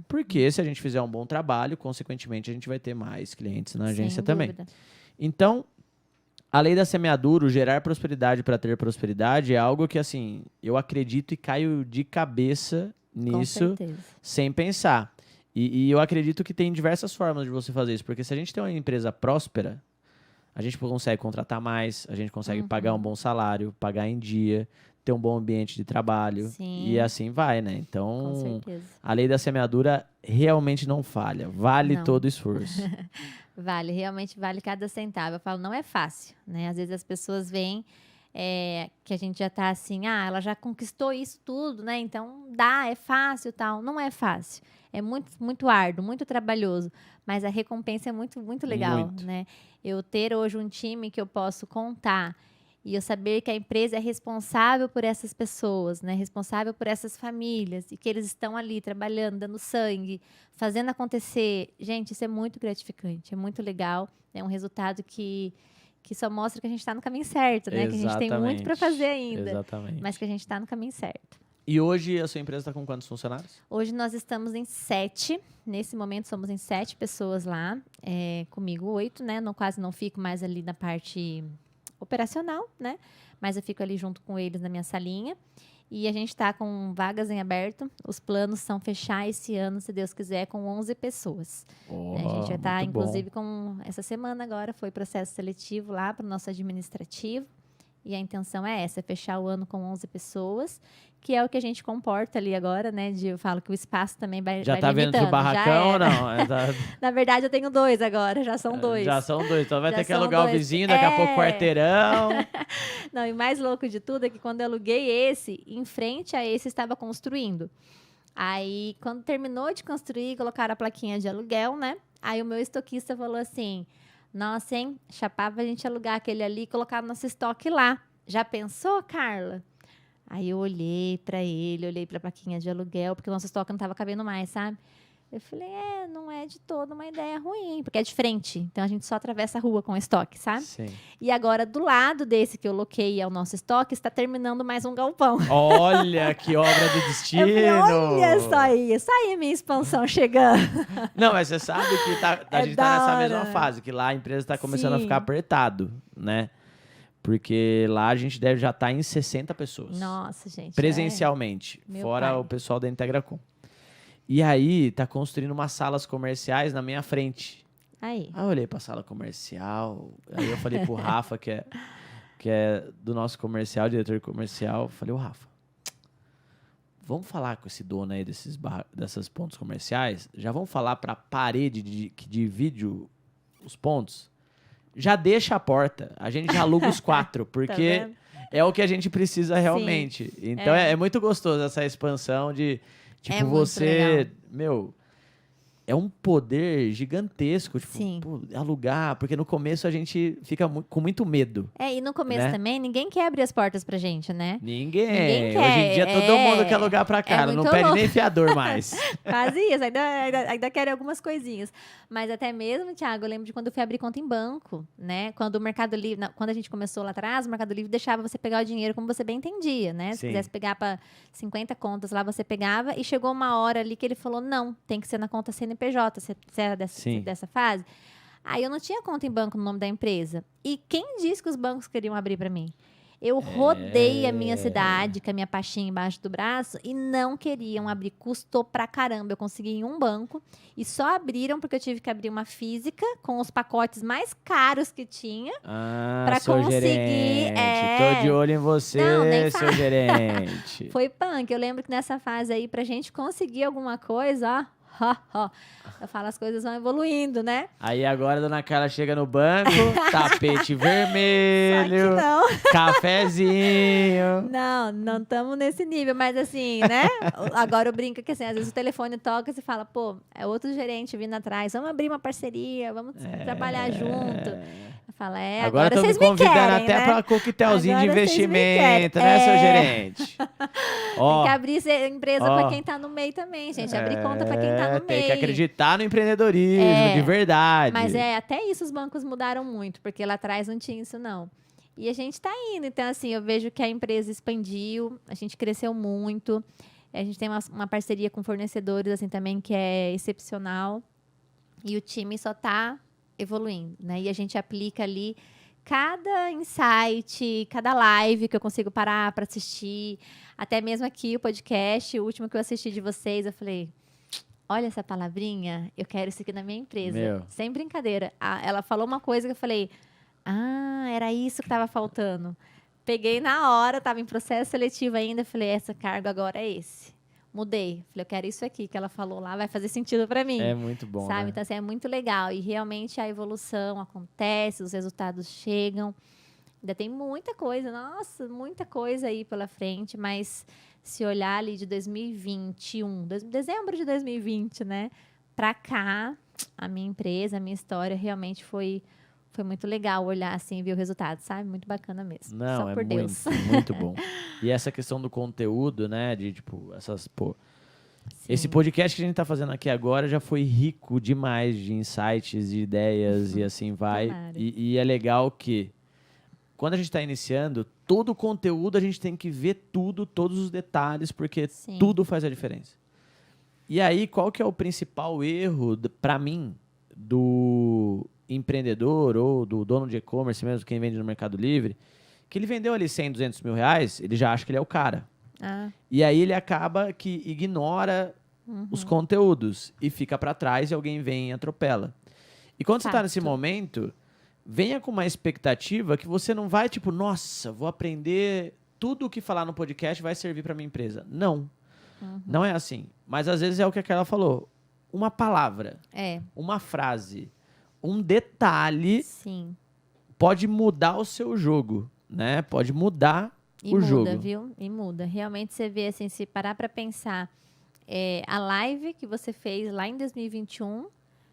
porque se a gente fizer um bom trabalho, consequentemente, a gente vai ter mais clientes na agência Sem também. dúvida. Então, a lei da semeadura, o gerar prosperidade para ter prosperidade, é algo que, assim, eu acredito e caio de cabeça nisso, Com certeza. sem pensar. E eu acredito que tem diversas formas de você fazer isso, porque se a gente tem uma empresa próspera, a gente consegue contratar mais, a gente consegue pagar um bom salário, pagar em dia, ter um bom ambiente de trabalho, Sim. e assim vai, né? Com Então, certeza. a lei da semeadura realmente não falha, vale Não. todo o esforço. Vale, realmente vale cada centavo. Eu falo, não é fácil, né? Às vezes as pessoas veem que a gente já tá assim, ela já conquistou isso tudo, né? Então é fácil e tal. Não é fácil. É muito, muito árduo, muito trabalhoso. Mas a recompensa é muito, muito legal, Muito. né? Eu ter hoje um time que eu posso contar e eu saber que a empresa é responsável por essas pessoas, né? Responsável por essas famílias e que eles estão ali trabalhando, dando sangue, fazendo acontecer. Gente, isso é muito gratificante, é muito legal. É um resultado que só mostra que a gente está no caminho certo, né? Que a gente tem muito para fazer ainda, Exatamente. mas que a gente está no caminho certo. E hoje a sua empresa está com quantos funcionários? Hoje nós estamos em 7. Nesse momento somos em 7 pessoas lá. Comigo 8, né? Quase não fico mais ali na parte operacional, né? Mas eu fico ali junto com eles na minha salinha. E a gente está com vagas em aberto. Os planos são fechar esse ano, se Deus quiser, com 11 pessoas. Oh, A gente já está, muito bom. inclusive, com essa semana agora, foi processo seletivo lá para o nosso administrativo. E a intenção é essa, é fechar o ano com 11 pessoas, que é o que a gente comporta ali agora, né? Eu falo que o espaço também vai Já vai tá vendo pro limitando, já barracão ou era. não? Na verdade, eu tenho 2 agora, já são 2. Já são 2, então vai Já ter que são alugar o 2. vizinho, daqui a pouco quarteirão. Não, e mais louco de tudo é que quando eu aluguei esse, em frente a esse estava construindo. Aí, quando terminou de construir, colocaram a plaquinha de aluguel, né? Aí o meu estoquista falou assim, nossa, hein? Chapava a gente alugar aquele ali e colocar nosso estoque lá. Já pensou, Carla? Aí eu olhei pra ele, olhei pra plaquinha de aluguel, porque o nosso estoque não tava cabendo mais, sabe? Eu falei, não é de toda uma ideia ruim, porque é de frente. Então a gente só atravessa a rua com o estoque, sabe? Sim. E agora, do lado desse que eu loquei ao nosso estoque, está terminando mais um galpão. Olha que obra do destino. Eu falei, olha só aí a minha expansão chegando. Não, mas você sabe que a É gente tá da nessa hora. mesma fase, que lá a empresa tá começando a Sim. ficar apertado, né? Porque lá a gente deve já estar em 60 pessoas. Nossa, gente. Presencialmente, Meu fora pai. o pessoal da Integracom. E aí, tá construindo umas salas comerciais na minha frente. Aí. Aí eu olhei pra sala comercial, aí eu falei pro Rafa, que é do nosso comercial, diretor comercial, falei, ô Rafa, vamos falar com esse dono aí dessas pontos comerciais? Já vamos falar pra parede que divide os pontos? Já deixa a porta, a gente já aluga os 4, Tá porque vendo? é o que a gente precisa realmente. Então é muito gostoso essa expansão de, tipo, É muito você, legal. meu, é um poder gigantesco, tipo, Sim. pô, alugar, porque no começo a gente fica com muito medo. E no começo Né? também, ninguém quer abrir as portas pra gente, né? Ninguém. Ninguém Hoje em dia quer, todo mundo quer alugar pra cara, não muito pede louco. nem fiador mais. Quase isso, ainda querem algumas coisinhas. Mas até mesmo, Thiago, eu lembro de quando eu fui abrir conta em banco, né? Quando o Mercado Livre, quando a gente começou lá atrás, o Mercado Livre deixava você pegar o dinheiro como você bem entendia, né? Se Sim. quisesse pegar para 50 contas lá, você pegava. E chegou uma hora ali que ele falou, não, tem que ser na conta CNPJ, você era Sim. dessa fase. Aí eu não tinha conta em banco no nome da empresa. E quem disse que os bancos queriam abrir para mim? Eu rodei a minha cidade com a minha pastinha embaixo do braço e não queriam abrir. Custou pra caramba. Eu consegui em um banco e só abriram porque eu tive que abrir uma física com os pacotes mais caros que tinha. Ah, Pra seu conseguir, gerente. é. Tô de olho em você, Não, nem seu gerente. Foi punk. Eu lembro que nessa fase aí, pra gente conseguir alguma coisa, ó, eu falo, as coisas vão evoluindo, né? Aí agora a dona Carla chega no banco, tapete Só que vermelho, não. cafezinho. Não estamos nesse nível, mas assim, né? Agora eu brinco que assim, às vezes o telefone toca e você fala, pô, é outro gerente vindo atrás, vamos abrir uma parceria, vamos trabalhar junto. Eu falo, Agora estão me vocês me convidando querem, até né? pra coquetelzinho de Agora vocês me investimento, querem. né, seu É. gerente? Ó, Tem que abrir empresa Ó. pra quem tá no meio também, gente. Abrir conta pra quem tá no tem meio. que acreditar no empreendedorismo, É. de verdade. Mas até isso os bancos mudaram muito, porque lá atrás não tinha isso, não. E a gente tá indo. Então, assim, eu vejo que a empresa expandiu, a gente cresceu muito. A gente tem uma parceria com fornecedores, assim, também, que é excepcional. E o time só tá evoluindo, né? E a gente aplica ali cada insight, cada live que eu consigo parar para assistir. Até mesmo aqui o podcast, o último que eu assisti de vocês, eu falei... Olha essa palavrinha, eu quero isso aqui na minha empresa. Meu. Sem brincadeira. Ela falou uma coisa que eu falei, era isso que estava faltando. Peguei na hora, estava em processo seletivo ainda, falei, essa cargo agora é esse. Mudei. Falei, eu quero isso aqui que ela falou lá, vai fazer sentido para mim. É muito bom, sabe? né? Então, assim, é muito legal. E realmente a evolução acontece, os resultados chegam. Ainda tem muita coisa, nossa, muita coisa aí pela frente, mas se olhar ali de 2021, dezembro de 2020, né, pra cá, a minha empresa, a minha história realmente foi muito legal olhar assim e ver o resultado, sabe? Muito bacana mesmo. Não, Só é por Deus. muito bom. E essa questão do conteúdo, né, de tipo, esse Sim. podcast que a gente tá fazendo aqui agora já foi rico demais de insights, de ideias e assim vai. Tomara. E é legal que quando a gente está iniciando, todo o conteúdo a gente tem que ver tudo, todos os detalhes, porque Sim. tudo faz a diferença. E aí, qual que é o principal erro, para mim, do empreendedor ou do dono de e-commerce mesmo, quem vende no Mercado Livre, que ele vendeu ali 100, 200 mil reais, ele já acha que ele é o cara. E aí ele acaba que ignora os conteúdos e fica para trás e alguém vem e atropela. E quando você tá nesse momento, venha com uma expectativa que você não vai, tipo, nossa, vou aprender tudo o que falar no podcast vai servir para minha empresa. Não. Não é assim. Mas às vezes é o que aquela falou. Uma palavra, uma frase, um detalhe pode mudar o seu jogo, né? Pode mudar o jogo. E muda, viu? E muda. Realmente você vê, assim, se parar para pensar, a live que você fez lá em 2021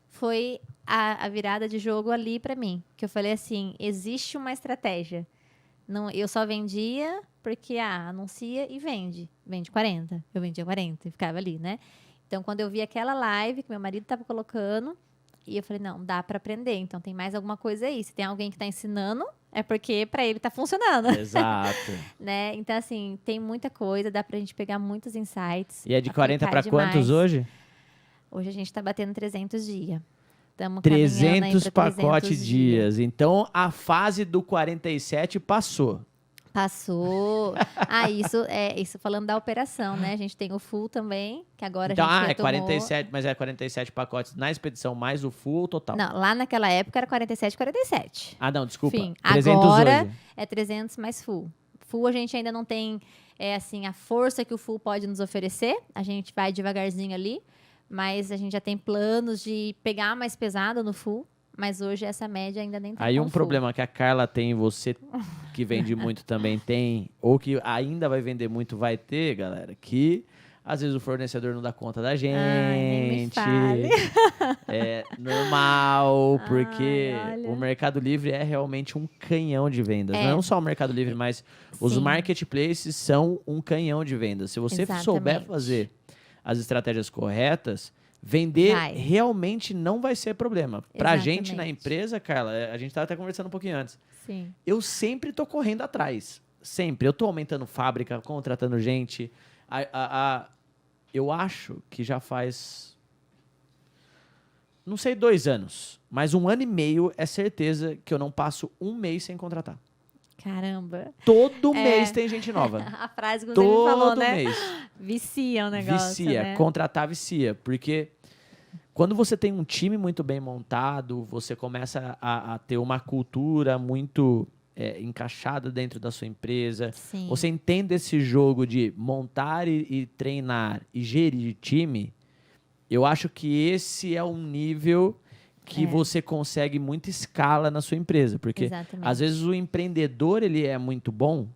foi a virada de jogo ali para mim. Que eu falei assim, existe uma estratégia. Não, eu só vendia porque, anuncia e vende. Vende 40. Eu vendia 40 e ficava ali, né? Então, quando eu vi aquela live que meu marido estava colocando, e eu falei, não, dá para aprender. Então, tem mais alguma coisa aí. Se tem alguém que está ensinando, é porque para ele está funcionando. Exato. Né? Então, assim, tem muita coisa, dá pra gente pegar muitos insights. E é de 40 para demais. quantos hoje? Hoje a gente tá batendo 300 dias. Estamos 300 pacotes dias. Então, a fase do 47 passou. Passou. Isso falando da operação, né? A gente tem o full também, que agora Então, a gente retomou. 47, mas é 47 pacotes na expedição mais o full ou total? Não, lá naquela época era 47. Ah, não, desculpa. Enfim, 300 agora hoje. é 300 mais full. Full a gente ainda não tem, assim, a força que o full pode nos oferecer. A gente vai devagarzinho ali, mas a gente já tem planos de pegar mais pesado no full. Mas hoje essa média ainda nem tá Aí com um full. problema que a Carla tem, você que vende muito também tem, ou que ainda vai vender muito vai ter, galera, que às vezes o fornecedor não dá conta da gente. Nem me fale. É normal, porque olha. o Mercado Livre é realmente um canhão de vendas. Não só o Mercado Livre, mas os Sim. marketplaces são um canhão de vendas. Se você souber Exatamente. fazer as estratégias corretas, vender Vai. realmente não vai ser problema. Pra gente na Exatamente. empresa, Carla, a gente tava até conversando um pouquinho antes. Sim. Eu sempre tô correndo atrás. Sempre. Eu tô aumentando fábrica, contratando gente. Eu acho que já faz, não sei, 2 anos. Mas 1 ano e meio é certeza que eu não passo um mês sem contratar. Caramba. Todo mês tem gente nova. A frase que você me falou, Todo né? mês. Vicia o negócio, Vicia. né? Contratar vicia. Porque quando você tem um time muito bem montado, você começa a ter uma cultura muito encaixada dentro da sua empresa. Sim. Você entende esse jogo de montar e treinar e gerir time. Eu acho que esse é um nível que você consegue muita escala na sua empresa. Porque, Exatamente. às vezes, o empreendedor ele é muito bom,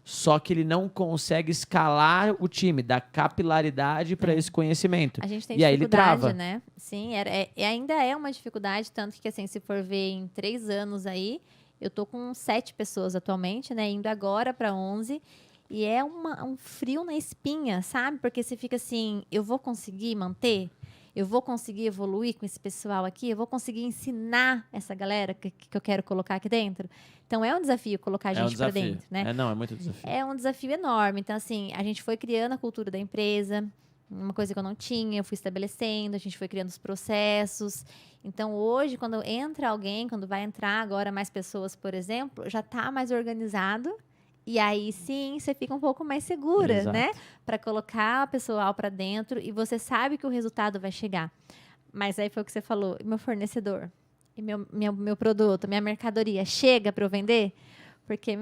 só que ele não consegue escalar o time, dar capilaridade para esse conhecimento. A gente tem e aí ele dificuldade, trava. né? Sim, ainda é uma dificuldade, tanto que, assim, se for ver em 3 anos aí, eu tô com 7 pessoas atualmente, né? Indo agora para 11. E é um frio na espinha, sabe? Porque você fica assim, eu vou conseguir manter? Eu vou conseguir evoluir com esse pessoal aqui? Eu vou conseguir ensinar essa galera que eu quero colocar aqui dentro? Então, é um desafio colocar a gente para dentro, né? É muito desafio. É um desafio enorme. Então, assim, a gente foi criando a cultura da empresa, uma coisa que eu não tinha, eu fui estabelecendo, a gente foi criando os processos. Então, hoje, quando entra alguém, quando vai entrar agora mais pessoas, por exemplo, já está mais organizado. E aí, sim, você fica um pouco mais segura, Exato. né? Para colocar o pessoal para dentro e você sabe que o resultado vai chegar. Mas aí foi o que você falou, e meu fornecedor, e meu produto, minha mercadoria, chega para eu vender? Porque,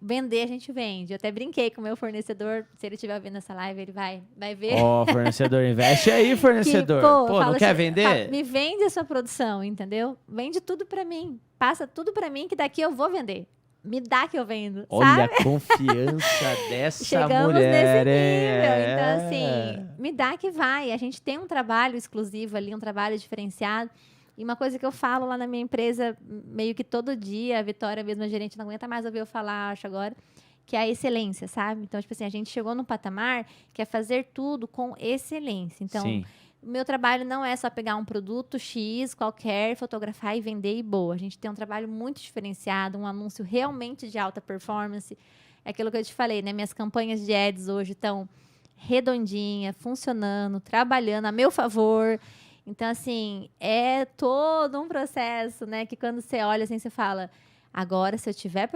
vender a gente vende. Eu até brinquei com o meu fornecedor, se ele estiver vendo essa live, ele vai ver. Ó, fornecedor, investe aí, fornecedor. Que, eu Pô, falo não quer assim, vender? Me vende a sua produção, entendeu? Vende tudo para mim. Passa tudo para mim que daqui eu vou vender. Me dá que eu vendo, Olha sabe? a confiança dessa Chegamos mulher, nesse nível. hein? Então, assim, me dá que vai. A gente tem um trabalho exclusivo ali, um trabalho diferenciado. E uma coisa que eu falo lá na minha empresa, meio que todo dia, a Vitória mesmo, a gerente, não aguenta mais ouvir eu falar, acho agora, que é a excelência, sabe? Então, tipo assim, a gente chegou num patamar que é fazer tudo com excelência. Então, Sim. o meu trabalho não é só pegar um produto X qualquer, fotografar e vender e boa. A gente tem um trabalho muito diferenciado, um anúncio realmente de alta performance. É aquilo que eu te falei, né? Minhas campanhas de ads hoje estão redondinha, funcionando, trabalhando a meu favor. Então, assim, é todo um processo, né? Que quando você olha assim, você fala, agora, se eu tiver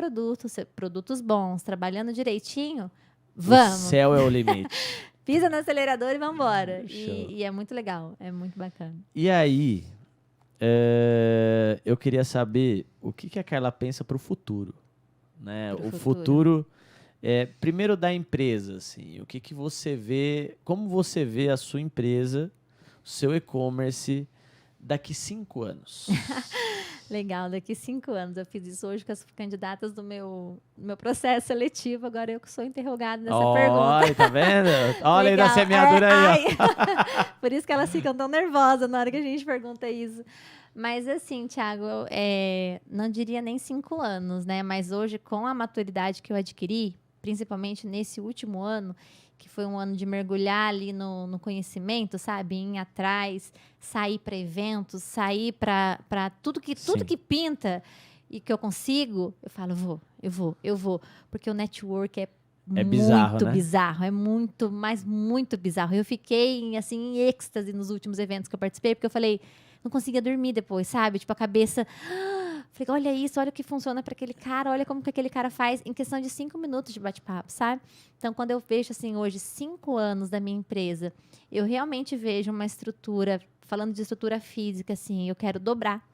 produtos bons, trabalhando direitinho, Vamos. O céu é o limite. Pisa no acelerador e vambora. Show. E é muito legal, é muito bacana. E aí, eu queria saber o que a Carla pensa para o futuro, né? Pro O futuro. futuro, primeiro da empresa, assim, o que você vê, como você vê a sua empresa, o seu e-commerce daqui 5 anos? Legal, daqui 5 anos. Eu fiz isso hoje com as candidatas do meu Oh, processo seletivo. Agora eu que sou interrogada nessa pergunta. Olha, tá vendo? Olha aí da Legal. semeadura aí, ó. Ai. Por isso que elas ficam tão nervosas na hora que a gente pergunta isso. Mas assim, Thiago, eu não diria nem 5 anos, né? Mas hoje, com a maturidade que eu adquiri, principalmente nesse último ano, que foi um ano de mergulhar ali no conhecimento, sabe? Ir atrás, sair para eventos, sair para tudo Sim. que pinta e que eu consigo, eu falo, eu vou. Porque o network é bizarro, muito né? bizarro, é muito, mas muito bizarro. Eu fiquei, assim, em êxtase nos últimos eventos que eu participei, porque eu falei, não conseguia dormir depois, sabe? Tipo, a cabeça... Falei, olha isso, olha o que funciona para aquele cara, olha como que aquele cara faz em questão de 5 minutos de bate-papo, sabe? Então, quando eu vejo, assim, hoje, 5 anos da minha empresa, eu realmente vejo uma estrutura, falando de estrutura física, assim, eu quero dobrar,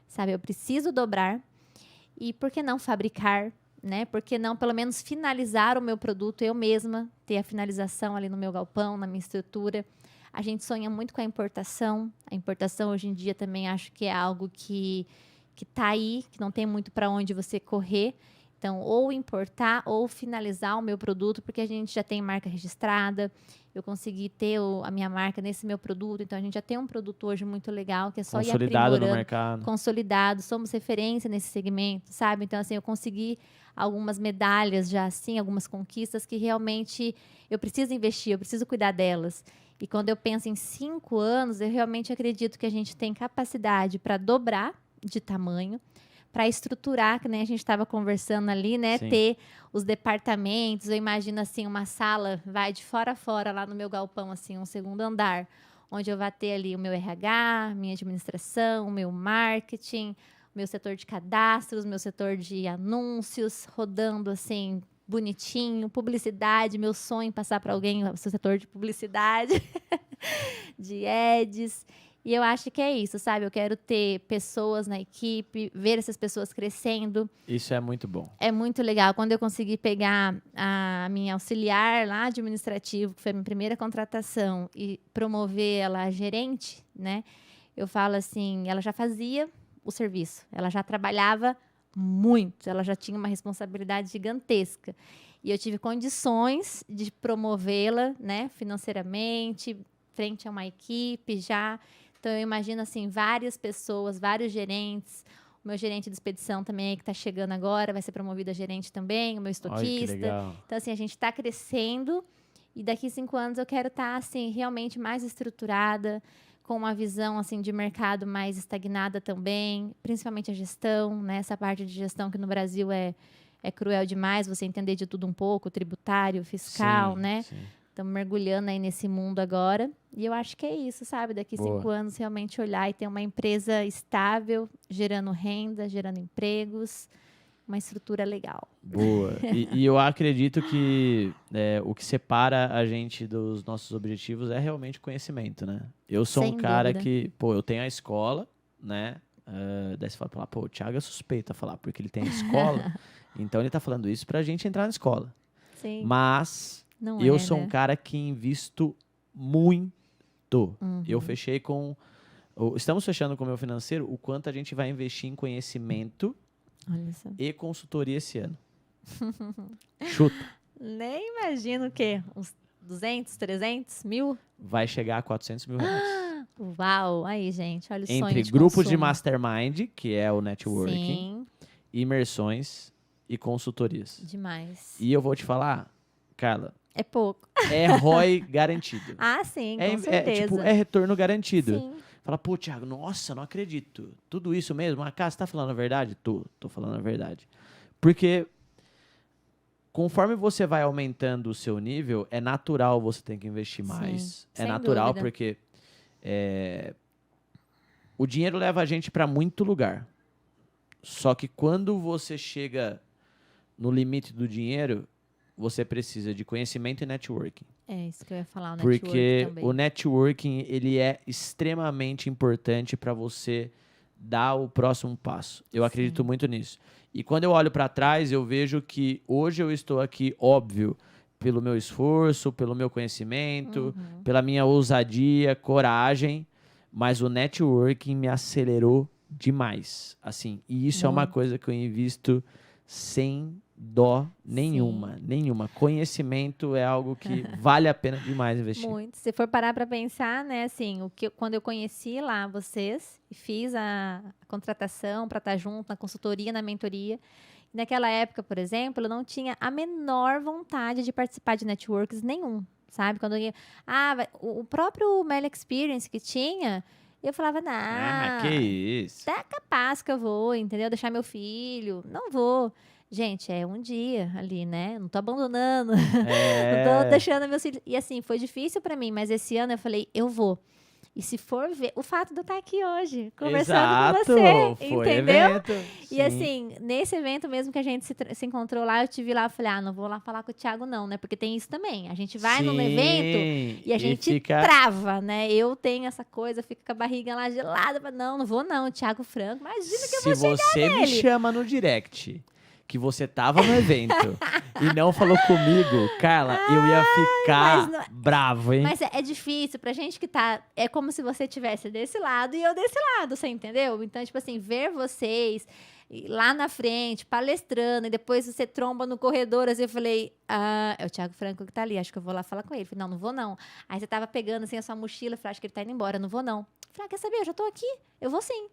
sabe? Eu preciso dobrar. E por que não fabricar, né? Por que não, pelo menos, finalizar o meu produto eu mesma, ter a finalização ali no meu galpão, na minha estrutura. A gente sonha muito com a importação. A importação, hoje em dia, também acho que é algo que está aí, que não tem muito para onde você correr. Então, ou importar ou finalizar o meu produto, porque a gente já tem marca registrada. Eu consegui ter a minha marca nesse meu produto. Então, a gente já tem um produto hoje muito legal, que é só ir Consolidado no aprimorando. mercado. Consolidado, somos referência nesse segmento, sabe? Então, assim, eu consegui algumas medalhas já, assim, algumas conquistas que realmente eu preciso investir, eu preciso cuidar delas. E quando eu penso em 5 anos, eu realmente acredito que a gente tem capacidade para dobrar de tamanho, para estruturar, que nem a gente estava conversando ali, né? Sim. Ter os departamentos. Eu imagino, assim, uma sala, vai de fora a fora, lá no meu galpão, assim, um segundo andar, onde eu vou ter ali o meu RH, minha administração, o meu marketing, o meu setor de cadastros, o meu setor de anúncios, rodando, assim, bonitinho, publicidade, meu sonho é passar para alguém o seu setor de publicidade, de ads. E eu acho que é isso, sabe? Eu quero ter pessoas na equipe, ver essas pessoas crescendo. Isso é muito bom. É muito legal. Quando eu consegui pegar a minha auxiliar lá administrativo, que foi a minha primeira contratação, e promover ela a gerente, né? Eu falo assim, ela já fazia o serviço, ela já trabalhava muito, ela já tinha uma responsabilidade gigantesca. E eu tive condições de promovê-la, né, financeiramente, frente a uma equipe já. Então, eu imagino, assim, várias pessoas, vários gerentes. O meu gerente de expedição também, que está chegando agora, vai ser promovido a gerente também, o meu Olha que estoquista. legal. Então, assim, a gente está crescendo e daqui 5 anos eu quero estar, assim, realmente mais estruturada, com uma visão, assim, de mercado mais estagnada também, principalmente a gestão, né? Essa parte de gestão que no Brasil é cruel demais, você entender de tudo um pouco, tributário, fiscal, Sim, né? sim. Estamos mergulhando aí nesse mundo agora. E eu acho que é isso, sabe? Daqui Boa. 5 anos, realmente olhar e ter uma empresa estável, gerando renda, gerando empregos, uma estrutura legal. Boa. E eu acredito que o que separa a gente dos nossos objetivos é realmente o conhecimento, né? Eu sou Sem um cara dúvida. que, pô, eu tenho a escola, né? Daí você fala, pô, o Thiago é suspeito a falar, porque ele tem a escola. Então ele tá falando isso pra gente entrar na escola. Sim. Mas Não eu é, sou né? um cara que invisto muito. Uhum. Eu fechei com... Estamos fechando com o meu financeiro o quanto a gente vai investir em conhecimento Olha só. e consultoria esse ano. Chuta. Nem imagino o quê? Uns 200, 300, 1.000? Vai chegar a 400 mil reais. Uau! Aí, gente, olha o sonho Entre de grupos de consumo. mastermind, que é o networking, Sim, imersões e consultorias. demais. E eu vou te falar, Carla, É pouco. é ROI garantido. Ah, sim, com certeza. É retorno garantido. Sim. Fala, pô, Thiago, nossa, não acredito. Tudo isso mesmo? Ah, cara, você tá falando a verdade? Tô falando a verdade. Porque conforme você vai aumentando o seu nível, é natural você ter que investir Sim, mais. É sem natural dúvida. porque o dinheiro leva a gente para muito lugar. Só que quando você chega no limite do dinheiro, você precisa de conhecimento e networking. É isso que eu ia falar, o network Porque também. o networking, ele é extremamente importante para você dar o próximo passo. Eu acredito muito nisso. E quando eu olho para trás, eu vejo que hoje eu estou aqui, óbvio, pelo meu esforço, pelo meu conhecimento, pela minha ousadia, coragem, mas o networking me acelerou demais, assim. E isso é uma coisa que eu invisto sem dó nenhuma. Conhecimento é algo que vale a pena demais investir. Muito. Se for parar para pensar, né, assim, quando eu conheci lá vocês e fiz a contratação para estar junto na consultoria, na mentoria, naquela época, por exemplo, eu não tinha a menor vontade de participar de networks nenhum, sabe? Quando o próprio Meli Experience que tinha, eu falava, Ah, que isso. tá capaz que eu vou, entendeu? Deixar meu filho, não vou. Gente, é um dia ali, né? Não tô abandonando, não tô deixando meus filhos. E assim, foi difícil pra mim, mas esse ano eu falei, eu vou. E se for ver, o fato de eu estar aqui hoje, conversando com você, foi entendeu? evento, E sim. assim, nesse evento mesmo que a gente se encontrou lá, eu te vi lá, eu falei, não vou lá falar com o Thiago não, né? Porque tem isso também. A gente vai num evento e a gente trava, né? Eu tenho essa coisa, fico com a barriga lá gelada, não vou não, Thiago Franco, imagina que eu vou chegar Se você me nele. chama no direct que você tava no evento e não falou comigo, Carla, eu ia ficar bravo, hein? Mas é difícil pra gente que tá... É como se você estivesse desse lado e eu desse lado, você entendeu? Então, tipo assim, ver vocês lá na frente, palestrando, e depois você tromba no corredor, assim, eu falei, é o Thiago Franco que tá ali, acho que eu vou lá falar com ele. Eu falei, não vou não. Aí você tava pegando, assim, a sua mochila, eu falei, acho que ele tá indo embora, eu não vou não. Eu falei, quer saber, eu já tô aqui, eu vou sim.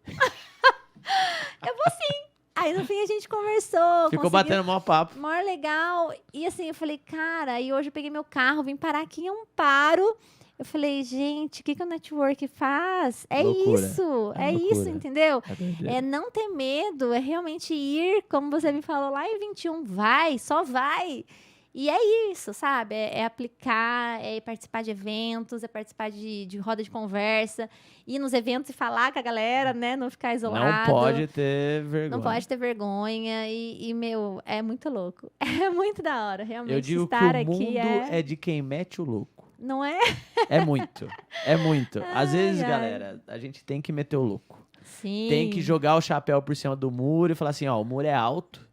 Eu vou sim. Aí, no fim, a gente conversou. Ficou batendo maior papo. Maior legal. E assim, eu falei, cara, e hoje eu peguei meu carro, vim parar aqui em Amparo. Eu falei, gente, o que o network faz? É Loucura. isso, É isso, loucura. entendeu? É não ter medo, é realmente ir, como você me falou lá em 21, vai, só vai. E é isso, sabe? É aplicar, é participar de eventos, é participar de roda de conversa, ir nos eventos e falar com a galera, né? Não ficar isolado. Não pode ter vergonha. Não pode ter vergonha. Meu, é muito louco. É muito da hora, realmente. Eu digo estar que o mundo aqui é de quem mete o louco. Não é? É muito. É muito. Às vezes, ai. galera, a gente tem que meter o louco. Sim. Tem que jogar o chapéu por cima do muro e falar assim, ó, o muro é alto.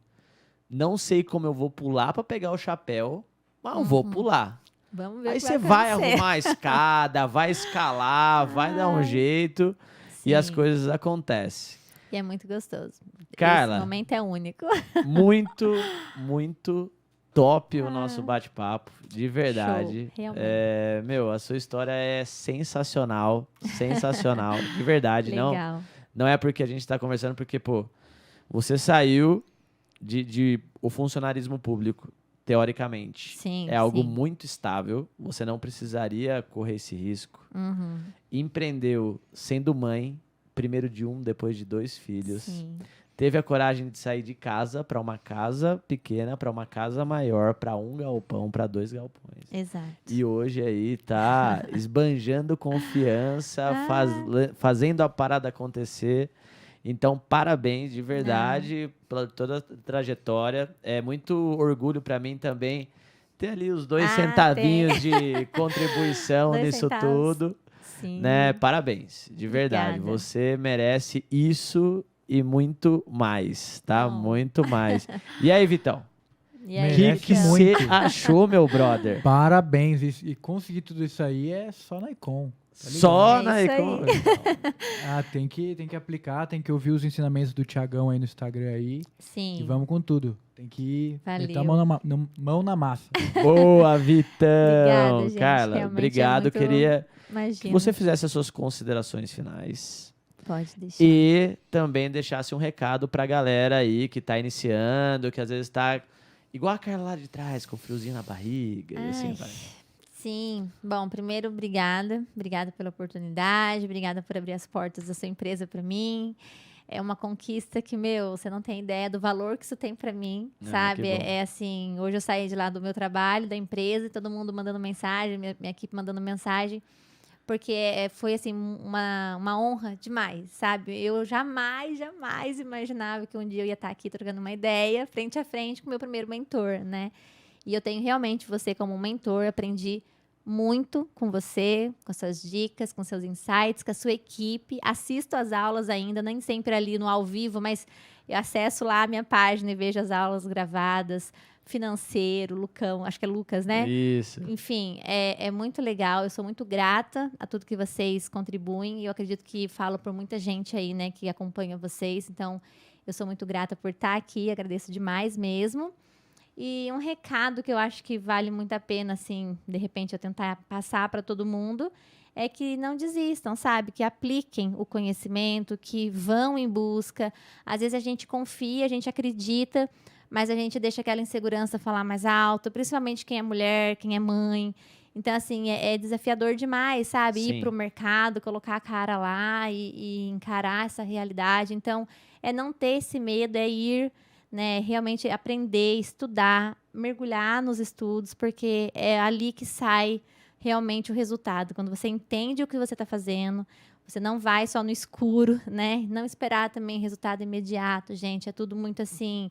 Não sei como eu vou pular pra pegar o chapéu, mas eu vou pular. Vamos ver Aí o que você vai vai acontecer. arrumar a escada, vai escalar, vai dar um jeito e as Sim. coisas acontecem. E é muito gostoso. Carla. Esse momento é único. Muito, muito top o nosso bate-papo, de verdade. Show, realmente. A sua história é sensacional, sensacional, de verdade. Legal. Não é porque a gente tá conversando, porque, pô, você saiu de o funcionarismo público, teoricamente. Sim, É algo sim. muito estável, você não precisaria correr esse risco. Uhum. Empreendeu sendo mãe, primeiro de um, depois de 2 filhos. Sim. Teve a coragem de sair de casa para uma casa pequena, para uma casa maior, para um galpão, para 2 galpões. Exato. E hoje aí tá esbanjando confiança, fazendo a parada acontecer. Então, parabéns de verdade pela toda a trajetória. É muito orgulho para mim também ter ali os 2 centavinhos de contribuição 2 nisso centavos. tudo. Sim. Né? Parabéns, de verdade. Obrigada. Você merece isso e muito mais, tá? Oh. Muito mais. E aí, Vitão? E aí, O que Merece Vitão? você muito. achou, meu brother? Parabéns. E conseguir tudo isso aí é só na Icon. Tá ligado? Só É na isso Econ. Tem que aplicar, tem que ouvir os ensinamentos do Thiagão aí no Instagram aí. Sim. E vamos com tudo. Tem que Valeu. meter a mão na massa. Boa, Vitão. Obrigada, gente. Carla, Realmente obrigado. é muito- Queria que Imagina. você fizesse as suas considerações finais. Pode deixar. E também deixasse um recado pra galera aí que tá iniciando, que às vezes tá igual a Carla lá de trás, com friozinho na barriga, e assim Ai, vai. Sim. Bom, primeiro, obrigada. Obrigada pela oportunidade. Obrigada por abrir as portas da sua empresa para mim. É uma conquista que, você não tem ideia do valor que isso tem para mim, Ah, sabe? que bom. É assim, hoje eu saí de lá do meu trabalho, da empresa, e todo mundo mandando mensagem, minha equipe mandando mensagem, porque foi, assim, uma honra demais, sabe? Eu jamais imaginava que um dia eu ia estar aqui trocando uma ideia, frente a frente, com o meu primeiro mentor, né? E eu tenho realmente você como um mentor, aprendi muito com você, com suas dicas, com seus insights, com a sua equipe. Assisto as aulas ainda, nem sempre ali no ao vivo, mas eu acesso lá a minha página e vejo as aulas gravadas. Financeiro, Lucão, acho que é Lucas, né? Isso. Enfim, é muito legal. Eu sou muito grata a tudo que vocês contribuem. E eu acredito que falo por muita gente aí, né, que acompanha vocês. Então, eu sou muito grata por estar aqui. Agradeço demais mesmo. E um recado que eu acho que vale muito a pena, assim, de repente eu tentar passar para todo mundo, é que não desistam, sabe? Que apliquem o conhecimento, que vão em busca. Às vezes a gente confia, a gente acredita, mas a gente deixa aquela insegurança falar mais alto, principalmente quem é mulher, quem é mãe. Então, assim, é desafiador demais, sabe? Sim. Ir para o mercado, colocar a cara lá e encarar essa realidade. Então, é não ter esse medo, é ir, né, realmente aprender, estudar, mergulhar nos estudos, porque é ali que sai realmente o resultado. Quando você entende o que você está fazendo, você não vai só no escuro, né? Não esperar também resultado imediato, gente. É tudo muito assim,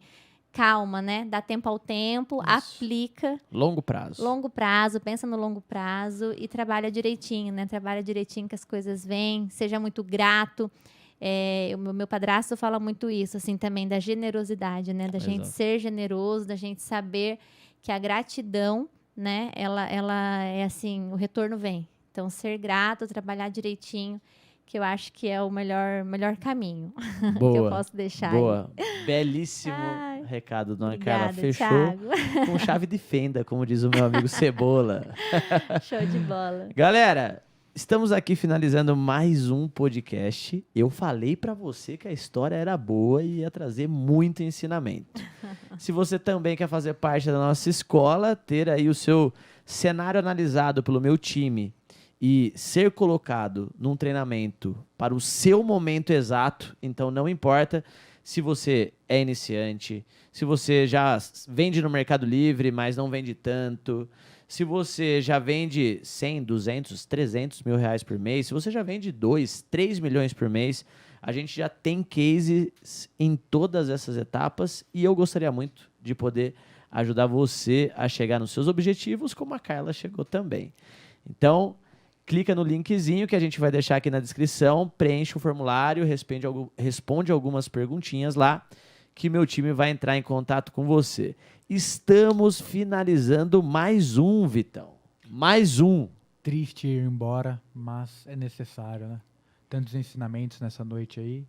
calma, né? Dá tempo ao tempo, Isso. aplica. Longo prazo. Longo prazo, pensa no longo prazo e trabalha direitinho, né? Trabalha direitinho que as coisas vêm, seja muito grato. O meu padrasto fala muito isso, assim, também da generosidade, né? Da gente Exato. ser generoso, da gente saber que a gratidão, né? Ela é assim, o retorno vem. Então, ser grato, trabalhar direitinho, que eu acho que é o melhor caminho que eu Boa. posso deixar Boa. Belíssimo Ai, recado, dona Carla. Obrigada, Fechou Thiago. com chave de fenda, como diz o meu amigo Cebola. Show de bola. Galera, estamos aqui finalizando mais um podcast. Eu falei pra você que a história era boa e ia trazer muito ensinamento. Se você também quer fazer parte da nossa escola, ter aí o seu cenário analisado pelo meu time e ser colocado num treinamento para o seu momento exato, então não importa se você é iniciante, se você já vende no Mercado Livre, mas não vende tanto, se você já vende 100, 200, 300 mil reais por mês, se você já vende 2, 3 milhões por mês, a gente já tem cases em todas essas etapas e eu gostaria muito de poder ajudar você a chegar nos seus objetivos, como a Carla chegou também. Então, clica no linkzinho que a gente vai deixar aqui na descrição, preenche o formulário, responde algumas perguntinhas lá, que meu time vai entrar em contato com você. Estamos finalizando mais um, Vitão. Mais um. Triste ir embora, mas é necessário, né? Tantos ensinamentos nessa noite aí.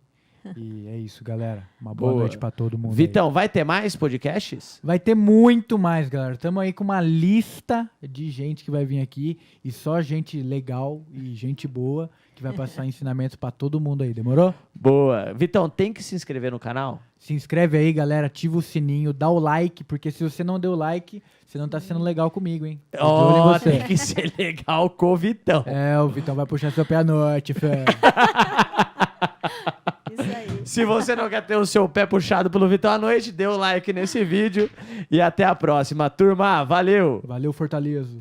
E é isso, galera. Uma boa noite pra todo mundo aí. Vitão, vai ter mais podcasts? Vai ter muito mais, galera. Estamos aí com uma lista de gente que vai vir aqui. E só gente legal e gente boa que vai passar ensinamentos pra todo mundo aí. Demorou? Boa. Vitão, tem que se inscrever no canal? Se inscreve aí, galera. Ativa o sininho, dá o like. Porque se você não deu like, você não tá sendo legal comigo, hein? Tô de olho em você. Tem que ser legal com o Vitão. O Vitão vai puxar seu pé à noite, fé. Isso aí. Se você não quer ter o seu pé puxado pelo Vitão à noite, dê o like nesse vídeo e até a próxima. Turma, valeu! Valeu, Fortaleza.